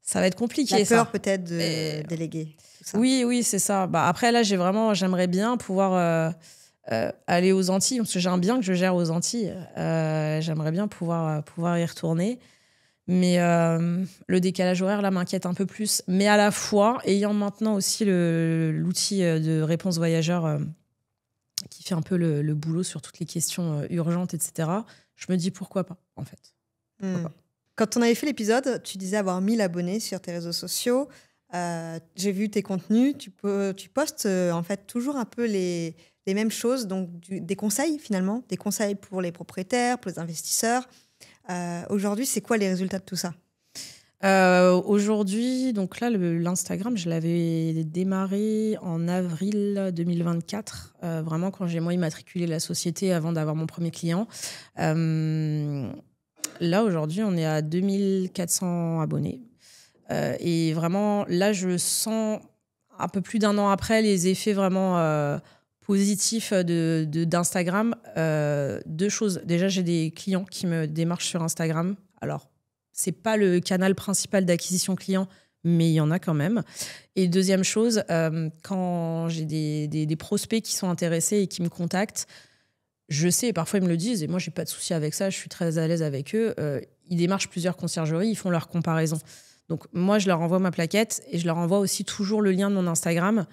Ça va être compliqué. La peur peut-être de déléguer. Tout ça. Oui, c'est ça. Après, là, j'aimerais bien pouvoir aller aux Antilles, parce que j'ai un bien que je gère aux Antilles. J'aimerais bien pouvoir y retourner. Mais le décalage horaire, là, m'inquiète un peu plus. Mais à la fois, ayant maintenant aussi l'outil de réponse voyageur qui fait un peu le boulot sur toutes les questions urgentes, etc., je me dis pourquoi pas, en fait. Pourquoi pas. Quand on avait fait l'épisode, tu disais avoir 1000 abonnés sur tes réseaux sociaux. J'ai vu tes contenus. Tu postes en fait toujours un peu les mêmes choses, donc des conseils finalement, des conseils pour les propriétaires, pour les investisseurs. Aujourd'hui, c'est quoi les résultats de tout ça ? Aujourd'hui, donc là, l'Instagram, je l'avais démarré en avril 2024, vraiment quand j'ai moi immatriculé la société avant d'avoir mon premier client. Là, aujourd'hui, on est à 2400 abonnés. Et vraiment, là, je sens un peu plus d'1 an après les effets vraiment positifs d'Instagram. 2 choses. Déjà, j'ai des clients qui me démarchent sur Instagram. Alors, c'est pas le canal principal d'acquisition client, mais il y en a quand même. Et deuxième chose, quand j'ai des prospects qui sont intéressés et qui me contactent, je sais, et parfois ils me le disent, et moi j'ai pas de souci avec ça, je suis très à l'aise avec eux, ils démarchent plusieurs conciergeries, ils font leur comparaison. Donc moi je leur envoie ma plaquette et je leur envoie aussi toujours le lien de mon Instagram,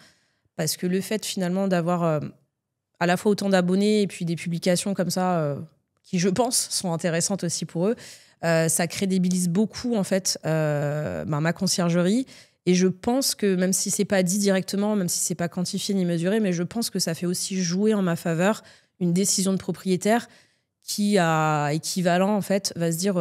parce que le fait finalement d'avoir à la fois autant d'abonnés et puis des publications comme ça, qui je pense sont intéressantes aussi pour eux, ça crédibilise beaucoup en fait ma conciergerie. Et je pense que même si c'est pas dit directement, même si c'est pas quantifié ni mesuré, mais je pense que ça fait aussi jouer en ma faveur une décision de propriétaire qui, à équivalent, en fait, va se dire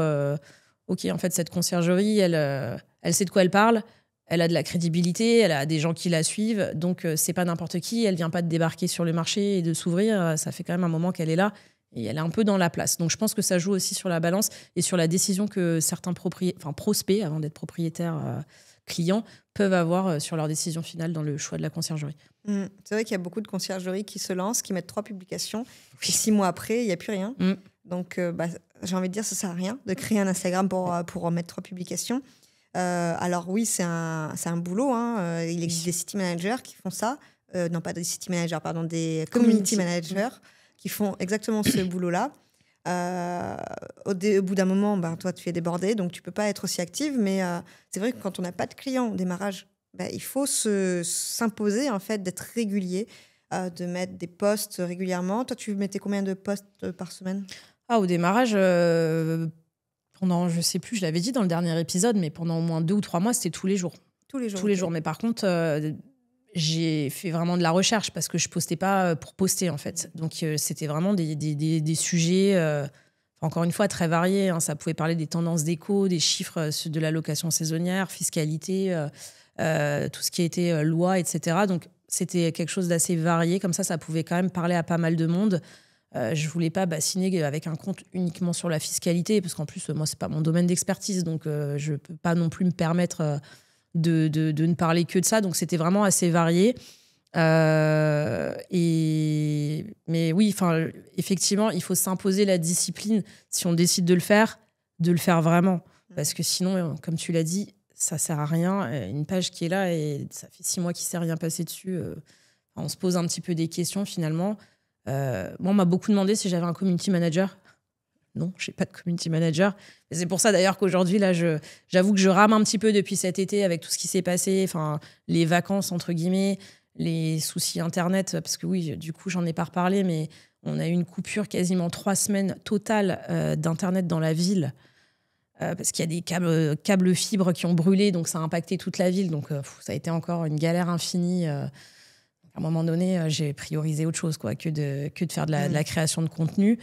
OK, en fait, cette conciergerie, elle sait de quoi elle parle, elle a de la crédibilité, elle a des gens qui la suivent, donc c'est pas n'importe qui, elle vient pas de débarquer sur le marché et de s'ouvrir, ça fait quand même un moment qu'elle est là et elle est un peu dans la place. Donc je pense que ça joue aussi sur la balance et sur la décision que certains prospects, avant d'être propriétaires clients, peuvent avoir sur leur décision finale dans le choix de la conciergerie. C'est vrai qu'il y a beaucoup de conciergeries qui se lancent, qui mettent 3 publications, puis 6 mois après, il n'y a plus rien. Donc, j'ai envie de dire, ça ne sert à rien de créer un Instagram pour mettre 3 publications. Alors oui, c'est un boulot. Il existe des city managers qui font ça. Non, pas des city managers, pardon, des community managers qui font exactement ce boulot-là. Au bout d'un moment, toi, tu es débordé, donc tu ne peux pas être aussi active. Mais c'est vrai que quand on n'a pas de clients au démarrage, il faut s'imposer en fait, d'être régulier, de mettre des posts régulièrement. Toi, tu mettais combien de posts par semaine ? Au démarrage, pendant, je sais plus, je l'avais dit dans le dernier épisode, mais pendant au moins 2 ou 3 mois, c'était tous les jours. Tous les jours. Mais par contre, j'ai fait vraiment de la recherche parce que je postais pas pour poster, en fait. Donc, c'était vraiment des sujets, encore une fois, très variés. Ça pouvait parler des tendances d'éco, des chiffres de la location saisonnière, fiscalité, tout ce qui était loi, etc. Donc, c'était quelque chose d'assez varié. Comme ça pouvait quand même parler à pas mal de monde. Je voulais pas bassiner avec un compte uniquement sur la fiscalité, parce qu'en plus, moi, c'est pas mon domaine d'expertise. Donc, je peux pas non plus me permettre de ne parler que de ça. Donc, c'était vraiment assez varié. Mais oui, effectivement, il faut s'imposer la discipline si on décide de le faire vraiment. Parce que sinon, comme tu l'as dit, ça sert à rien. Une page qui est là et ça fait 6 mois qu'il ne s'est rien passé dessus. On se pose un petit peu des questions finalement. Moi, on m'a beaucoup demandé si j'avais un community manager. Non, je n'ai pas de community manager. Et c'est pour ça d'ailleurs qu'aujourd'hui, là, j'avoue que je rame un petit peu depuis cet été avec tout ce qui s'est passé, les vacances, entre guillemets, les soucis Internet, parce que oui, du coup, j'en ai pas reparlé, mais on a eu une coupure quasiment 3 semaines totale d'Internet dans la ville, parce qu'il y a des câbles fibres qui ont brûlé, donc ça a impacté toute la ville. Donc ça a été encore une galère infinie. À un moment donné, j'ai priorisé autre chose que de faire de la création de contenu.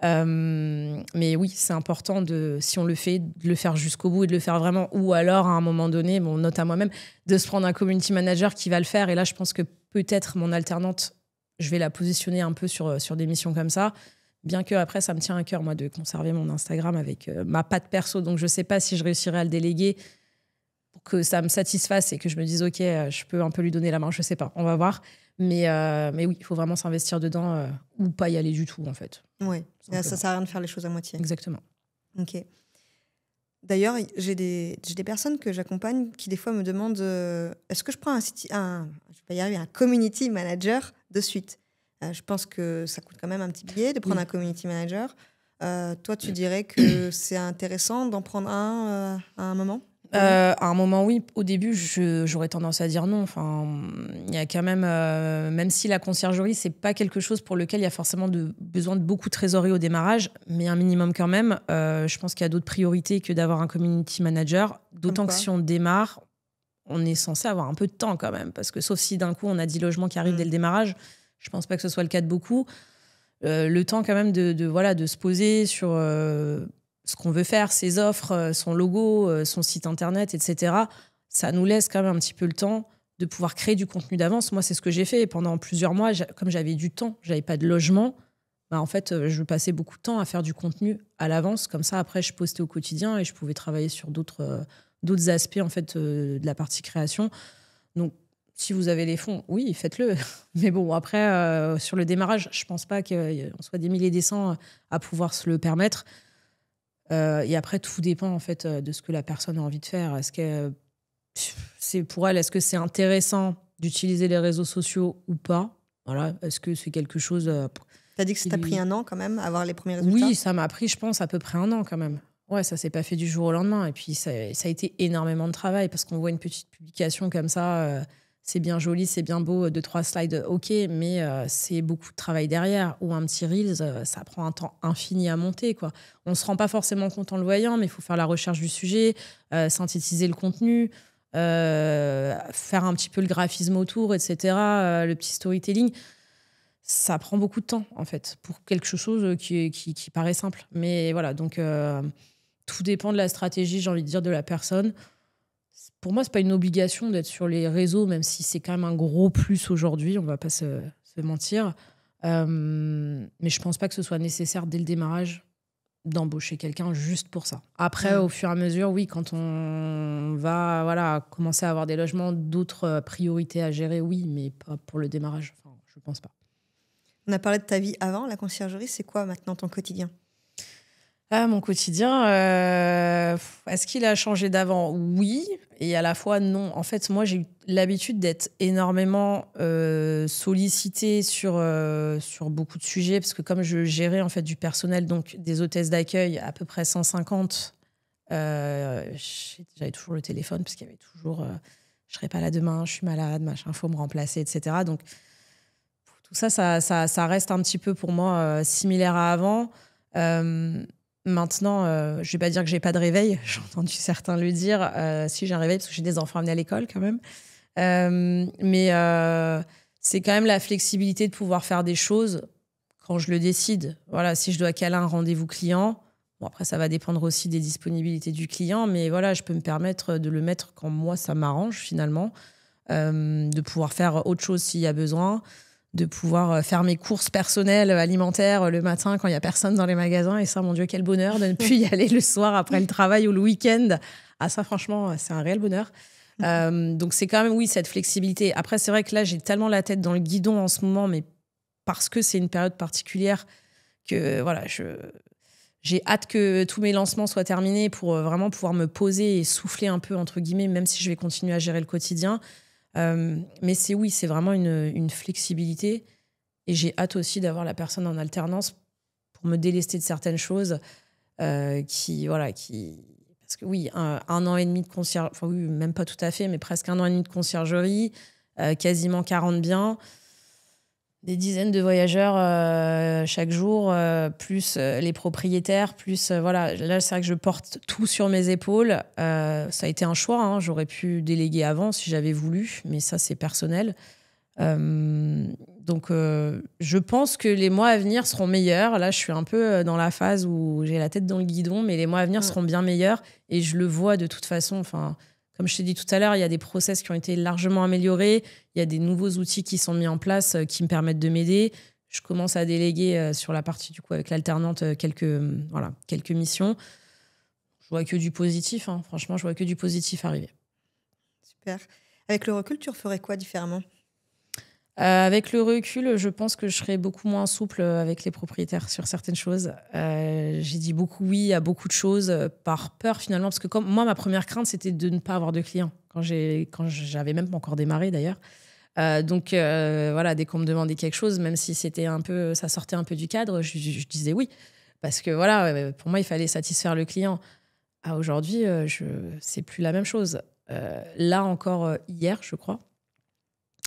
Mais oui, c'est important, si on le fait, de le faire jusqu'au bout et de le faire vraiment. Ou alors, à un moment donné, note à moi-même, de se prendre un community manager qui va le faire. Et là, je pense que peut-être mon alternante, je vais la positionner un peu sur des missions comme ça. Bien que après, ça me tient à cœur, moi, de conserver mon Instagram avec ma patte perso. Donc, je ne sais pas si je réussirai à le déléguer pour que ça me satisfasse et que je me dise, OK, je peux un peu lui donner la main. Je ne sais pas, on va voir. Mais oui, il faut vraiment s'investir dedans ou pas y aller du tout, en fait. Oui, ça ne sert à rien de faire les choses à moitié. Exactement. OK. D'ailleurs, j'ai des personnes que j'accompagne qui, des fois, me demandent est-ce que je prends un community manager de suite. Je pense que ça coûte quand même un petit billet de prendre un community manager. Toi, tu dirais que c'est intéressant d'en prendre un à un moment ? À un moment, oui. Au début, j'aurais tendance à dire non. Enfin, il y a quand même, même si la conciergerie, c'est pas quelque chose pour lequel il y a forcément besoin de beaucoup de trésorerie au démarrage, mais un minimum quand même. Je pense qu'il y a d'autres priorités que d'avoir un community manager. D'autant que si on démarre, on est censé avoir un peu de temps quand même. Parce que sauf si d'un coup, on a 10 logements qui arrivent dès le démarrage, je pense pas que ce soit le cas de beaucoup. Le temps quand même de se poser sur ce qu'on veut faire, ses offres, son logo, son site internet, etc. Ça nous laisse quand même un petit peu le temps de pouvoir créer du contenu d'avance. Moi, c'est ce que j'ai fait pendant plusieurs mois. Comme j'avais du temps, j'avais pas de logement, en fait, je passais beaucoup de temps à faire du contenu à l'avance. Comme ça, après, je postais au quotidien et je pouvais travailler sur d'autres aspects en fait, de la partie création. Donc, si vous avez les fonds, oui, faites-le. Mais bon, après, sur le démarrage, je pense pas qu'on soit des milliers et des cents à pouvoir se le permettre. Et après, tout dépend en fait de ce que la personne a envie de faire. Est-ce que c'est pour elle, est-ce que c'est intéressant d'utiliser les réseaux sociaux ou pas ? Voilà. Est-ce que c'est quelque chose T'as dit que ça t'a pris un an quand même, à avoir les premiers résultats ? Oui, ça m'a pris, je pense, à peu près un an quand même. Ouais, ça s'est pas fait du jour au lendemain. Et puis, ça a été énormément de travail parce qu'on voit une petite publication comme ça. C'est bien joli, c'est bien beau, 2-3 slides, ok, mais c'est beaucoup de travail derrière. Ou un petit Reels, ça prend un temps infini à monter, quoi. On ne se rend pas forcément compte en le voyant, mais il faut faire la recherche du sujet, synthétiser le contenu, faire un petit peu le graphisme autour, etc., le petit storytelling. Ça prend beaucoup de temps, en fait, pour quelque chose qui paraît simple. Mais voilà, donc tout dépend de la stratégie, j'ai envie de dire, de la personne. Pour moi, c'est pas une obligation d'être sur les réseaux, même si c'est quand même un gros plus aujourd'hui, on va pas se mentir. Mais je pense pas que ce soit nécessaire dès le démarrage d'embaucher quelqu'un juste pour ça. Après, au fur et à mesure, oui, quand on va commencer à avoir des logements, d'autres priorités à gérer, oui, mais pas pour le démarrage. Enfin, je pense pas. On a parlé de ta vie avant la conciergerie. C'est quoi maintenant ton quotidien ? Mon quotidien, est-ce qu'il a changé d'avant ? Oui, et à la fois non. En fait, moi, j'ai eu l'habitude d'être énormément sollicitée sur beaucoup de sujets, parce que comme je gérais en fait du personnel, donc des hôtesses d'accueil, à peu près 150, j'avais toujours le téléphone, parce qu'il y avait toujours je serai pas là demain, je suis malade, machin, faut me remplacer, etc. Donc tout ça reste un petit peu pour moi similaire à avant. Maintenant, je vais pas dire que j'ai pas de réveil, j'ai entendu certains le dire. Si, j'ai un réveil parce que j'ai des enfants amenés à l'école quand même. Mais c'est quand même la flexibilité de pouvoir faire des choses quand je le décide. Voilà, si je dois caler un rendez-vous client, bon, après ça va dépendre aussi des disponibilités du client, mais voilà, je peux me permettre de le mettre quand moi ça m'arrange finalement, de pouvoir faire autre chose s'il y a besoin, de pouvoir faire mes courses personnelles alimentaires le matin quand il n'y a personne dans les magasins. Et ça, mon Dieu, quel bonheur de ne plus y aller le soir après le travail ou le week-end. Ah, ça, franchement, c'est un réel bonheur. Donc, c'est quand même, oui, cette flexibilité. Après, c'est vrai que là, j'ai tellement la tête dans le guidon en ce moment, mais parce que c'est une période particulière que, voilà, j'ai hâte que tous mes lancements soient terminés pour vraiment pouvoir me poser et souffler un peu, entre guillemets, même si je vais continuer à gérer le quotidien. Mais c'est vraiment une flexibilité, et j'ai hâte aussi d'avoir la personne en alternance pour me délester de certaines choses parce que oui, un an et demi de conciergerie, enfin oui, même pas tout à fait, mais presque un an et demi de conciergerie, quasiment 40 biens, des dizaines de voyageurs chaque jour, plus les propriétaires, plus voilà. Là, c'est vrai que je porte tout sur mes épaules. Ça a été un choix, hein. J'aurais pu déléguer avant si j'avais voulu, mais ça, c'est personnel. Donc, je pense que les mois à venir seront meilleurs. Là, je suis un peu dans la phase où j'ai la tête dans le guidon, mais les mois à venir seront bien meilleurs. Et je le vois de toute façon. Enfin, comme je t'ai dit tout à l'heure, il y a des process qui ont été largement améliorés. Il y a des nouveaux outils qui sont mis en place qui me permettent de m'aider. Je commence à déléguer sur la partie du coup avec l'alternante quelques missions. Je vois que du positif. Hein. Franchement, je vois que du positif arriver. Super. Avec le recul, tu referais quoi différemment ? Avec le recul, je pense que je serais beaucoup moins souple avec les propriétaires sur certaines choses. J'ai dit beaucoup oui à beaucoup de choses par peur finalement, parce que comme moi, ma première crainte, c'était de ne pas avoir de clients quand j'avais même pas encore démarré d'ailleurs. Donc voilà, dès qu'on me demandait quelque chose, même si c'était ça sortait un peu du cadre, je disais oui, parce que voilà, pour moi, il fallait satisfaire le client. Aujourd'hui, c'est plus la même chose. Là encore hier, je crois.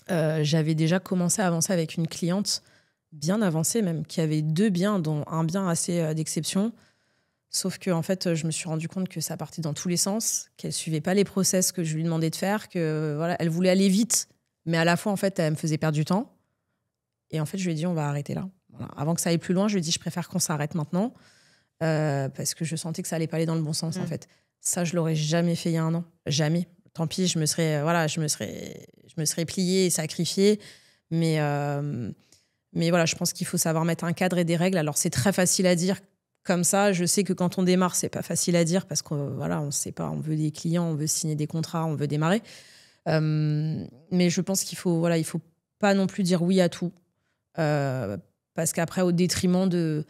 J'avais déjà commencé à avancer avec une cliente bien avancée même, qui avait 2 biens, dont un bien assez d'exception. Sauf que en fait, je me suis rendu compte que ça partait dans tous les sens, qu'elle suivait pas les process que je lui demandais de faire, que voilà, elle voulait aller vite, mais à la fois en fait, elle me faisait perdre du temps. Et en fait, je lui ai dit on va arrêter là. Voilà. Avant que ça aille plus loin, je lui ai dit je préfère qu'on s'arrête maintenant parce que je sentais que ça allait pas aller dans le bon sens en fait. Ça, je l'aurais jamais fait il y a un an, jamais. Tant pis, je me serais pliée et sacrifiée. Mais voilà, je pense qu'il faut savoir mettre un cadre et des règles. Alors, c'est très facile à dire comme ça. Je sais que quand on démarre, c'est pas facile à dire parce qu'on voilà, on sait pas. On veut des clients, on veut signer des contrats, on veut démarrer. Mais je pense qu'il faut pas non plus dire oui à tout. Parce qu'après, au détriment de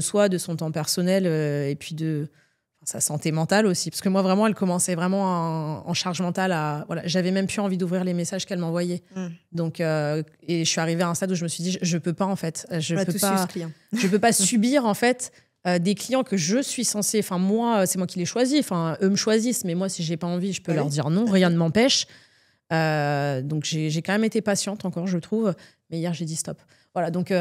soi, de son temps personnel et puis de sa santé mentale aussi, parce que moi vraiment elle commençait vraiment en charge mentale j'avais même plus envie d'ouvrir les messages qu'elle m'envoyait. Donc et je suis arrivée à un stade où je me suis dit je peux pas en fait, je peux pas subir en fait des clients que je suis censée, enfin moi c'est moi qui les choisis, enfin eux me choisissent, mais moi si j'ai pas envie je peux leur dire non, rien ne m'empêche. Donc j'ai quand même été patiente encore, je trouve, mais hier j'ai dit stop. Voilà, donc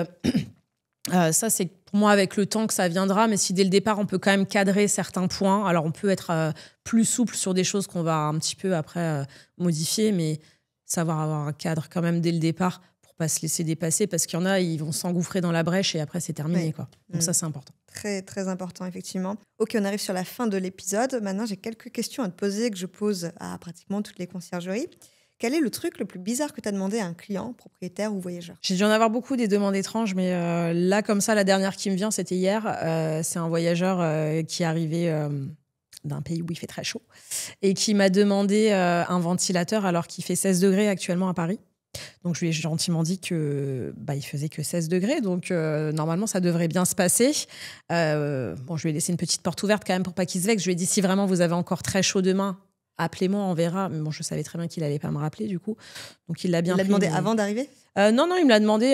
ça, c'est pour moi avec le temps que ça viendra, mais si dès le départ, on peut quand même cadrer certains points, alors on peut être plus souple sur des choses qu'on va un petit peu après modifier, mais savoir avoir un cadre quand même dès le départ pour pas se laisser dépasser, parce qu'il y en a, ils vont s'engouffrer dans la brèche et après, c'est terminé. Quoi. Donc ça, c'est important. Très, très important, effectivement. Ok, on arrive sur la fin de l'épisode. Maintenant, j'ai quelques questions à te poser que je pose à pratiquement toutes les conciergeries. Quel est le truc le plus bizarre que tu as demandé à un client, propriétaire ou voyageur ? J'ai dû en avoir beaucoup des demandes étranges, mais là, comme ça, la dernière qui me vient, c'était hier. C'est un voyageur qui est arrivé d'un pays où il fait très chaud et qui m'a demandé un ventilateur alors qu'il fait 16 degrés actuellement à Paris. Donc, je lui ai gentiment dit qu'il faisait que 16 degrés. Donc, normalement, ça devrait bien se passer. Je lui ai laissé une petite porte ouverte quand même pour pas qu'il se vexe. Je lui ai dit, si vraiment vous avez encore très chaud demain, appelez-moi, on verra. Mais bon, je savais très bien qu'il allait pas me rappeler, du coup. Donc, il l'a bien pris. Il l'a demandé avant d'arriver ? Non, il me l'a demandé.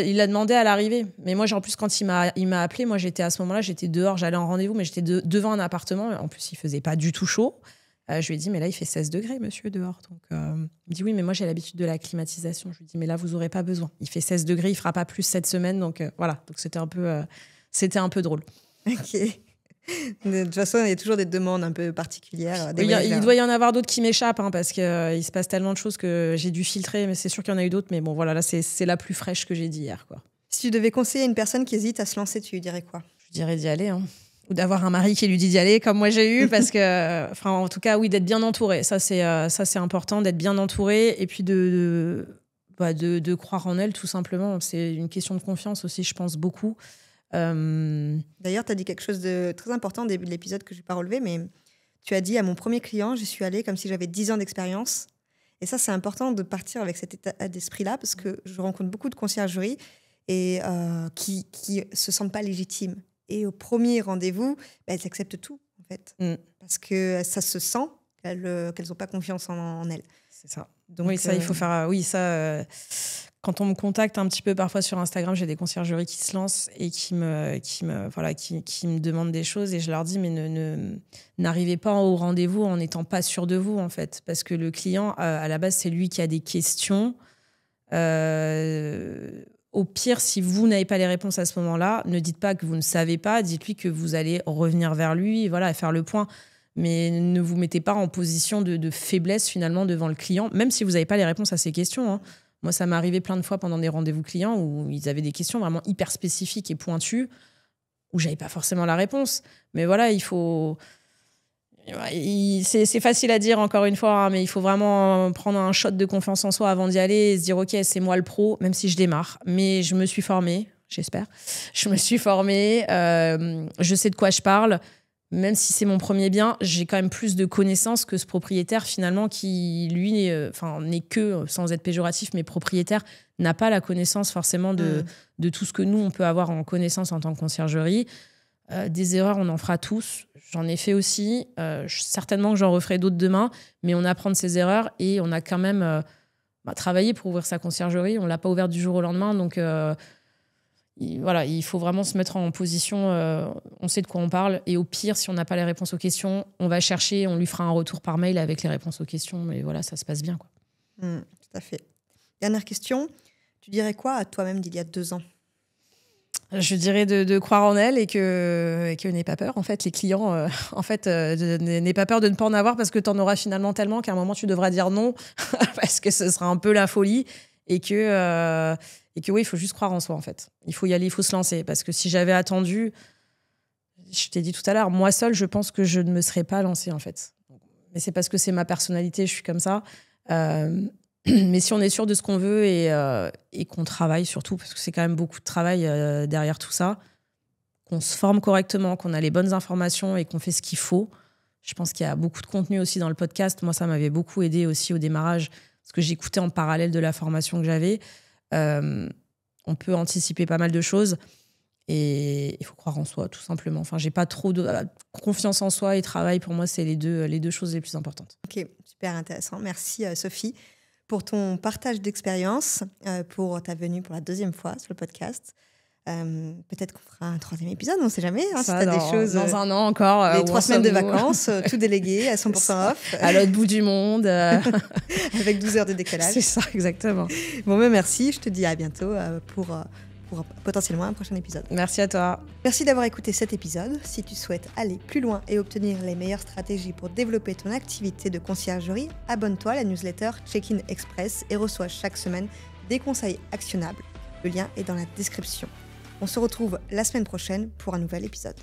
Il l'a demandé à l'arrivée. Mais moi, en plus, quand il m'a appelé, moi, à ce moment-là, j'étais dehors, j'allais en rendez-vous, mais j'étais devant un appartement. En plus, il faisait pas du tout chaud. Je lui ai dit, mais là, il fait 16 degrés, monsieur, dehors. Donc, il me dit, oui, mais moi, j'ai l'habitude de la climatisation. Je lui ai dit, mais là, vous n'aurez pas besoin. Il fait 16 degrés, il fera pas plus cette semaine. Donc, voilà. Donc, c'était un peu drôle. Ok. De toute façon, il y a toujours des demandes un peu particulières. Il doit y en avoir d'autres qui m'échappent parce qu'il se passe tellement de choses que j'ai dû filtrer. Mais c'est sûr qu'il y en a eu d'autres. Mais bon, voilà, là, c'est la plus fraîche que j'ai dit hier. Quoi. Si tu devais conseiller à une personne qui hésite à se lancer, tu lui dirais quoi ? Je dirais d'y aller. Ou d'avoir un mari qui lui dit d'y aller, comme moi j'ai eu. Parce que, en tout cas, oui, d'être bien entouré. Ça, c'est important, d'être bien entouré. Et puis de croire en elle, tout simplement. C'est une question de confiance aussi, je pense, beaucoup. D'ailleurs, tu as dit quelque chose de très important au début de l'épisode que je n'ai pas relevé, mais tu as dit à mon premier client, j'y suis allée comme si j'avais 10 ans d'expérience. Et ça, c'est important de partir avec cet état d'esprit-là, parce que je rencontre beaucoup de conciergeries et qui se sentent pas légitimes. Et au premier rendez-vous, elles acceptent tout, en fait, parce que ça se sent qu'elles n'ont pas confiance en elles. C'est ça. Donc oui, ça, il faut faire. quand on me contacte un petit peu parfois sur Instagram, j'ai des conciergeries qui se lancent et qui me demandent des choses et je leur dis mais n'arrivez pas au rendez-vous en n'étant pas sûr de vous en fait, parce que le client à la base c'est lui qui a des questions. Au pire, si vous n'avez pas les réponses à ce moment-là, ne dites pas que vous ne savez pas, dites-lui que vous allez revenir vers lui et voilà, faire le point. Mais ne vous mettez pas en position de faiblesse finalement devant le client, même si vous n'avez pas les réponses à ces questions, hein. Moi, ça m'est arrivé plein de fois pendant des rendez-vous clients où ils avaient des questions vraiment hyper spécifiques et pointues, où j'avais pas forcément la réponse. Mais voilà, il faut... C'est facile à dire encore une fois, hein, mais il faut vraiment prendre un shot de confiance en soi avant d'y aller et se dire ok, c'est moi le pro, même si je démarre. Mais je me suis formée, j'espère. Je me suis formée, je sais de quoi je parle. Même si c'est mon premier bien, j'ai quand même plus de connaissances que ce propriétaire finalement qui, lui, n'est que, sans être péjoratif, mais propriétaire, n'a pas la connaissance forcément de tout ce que nous, on peut avoir en connaissance en tant que conciergerie. Des erreurs, on en fera tous. J'en ai fait aussi. Certainement que j'en referai d'autres demain, mais on apprend de ces erreurs et on a quand même travaillé pour ouvrir sa conciergerie. On ne l'a pas ouverte du jour au lendemain, donc... Voilà, il faut vraiment se mettre en position, on sait de quoi on parle, et au pire, si on n'a pas les réponses aux questions, on va chercher, on lui fera un retour par mail avec les réponses aux questions, mais voilà, ça se passe bien, quoi. Tout à fait. Dernière question, tu dirais quoi à toi-même d'il y a 2 ans? Je dirais de croire en elle et que n'aie pas peur. En fait, les clients, n'aie pas peur de ne pas en avoir parce que tu en auras finalement tellement qu'à un moment, tu devras dire non parce que ce sera un peu la folie et que oui, il faut juste croire en soi, en fait. Il faut y aller, il faut se lancer. Parce que si j'avais attendu, je t'ai dit tout à l'heure, moi seule, je pense que je ne me serais pas lancée, en fait. Mais c'est parce que c'est ma personnalité, je suis comme ça. Mais si on est sûr de ce qu'on veut et qu'on travaille surtout, parce que c'est quand même beaucoup de travail derrière tout ça, qu'on se forme correctement, qu'on a les bonnes informations et qu'on fait ce qu'il faut. Je pense qu'il y a beaucoup de contenu aussi dans le podcast. Moi, ça m'avait beaucoup aidé aussi au démarrage, parce que j'écoutais en parallèle de la formation que j'avais. On peut anticiper pas mal de choses et il faut croire en soi, tout simplement. Enfin, j'ai pas trop de confiance en soi et travail. Pour moi, c'est les deux choses les plus importantes. Ok, super intéressant. Merci Sophie pour ton partage d'expérience, pour ta venue pour la 2e fois sur le podcast. Peut-être qu'on fera un 3e épisode, on ne sait jamais. Hein, ça, si tu as des choses. Dans un an encore. Les 3 semaines de vacances, tout délégué à 100% off. À l'autre bout du monde. Avec 12 heures de décalage. C'est ça, exactement. Bon, merci. Je te dis à bientôt pour potentiellement un prochain épisode. Merci à toi. Merci d'avoir écouté cet épisode. Si tu souhaites aller plus loin et obtenir les meilleures stratégies pour développer ton activité de conciergerie, abonne-toi à la newsletter Check-in Express et reçois chaque semaine des conseils actionnables. Le lien est dans la description. On se retrouve la semaine prochaine pour un nouvel épisode.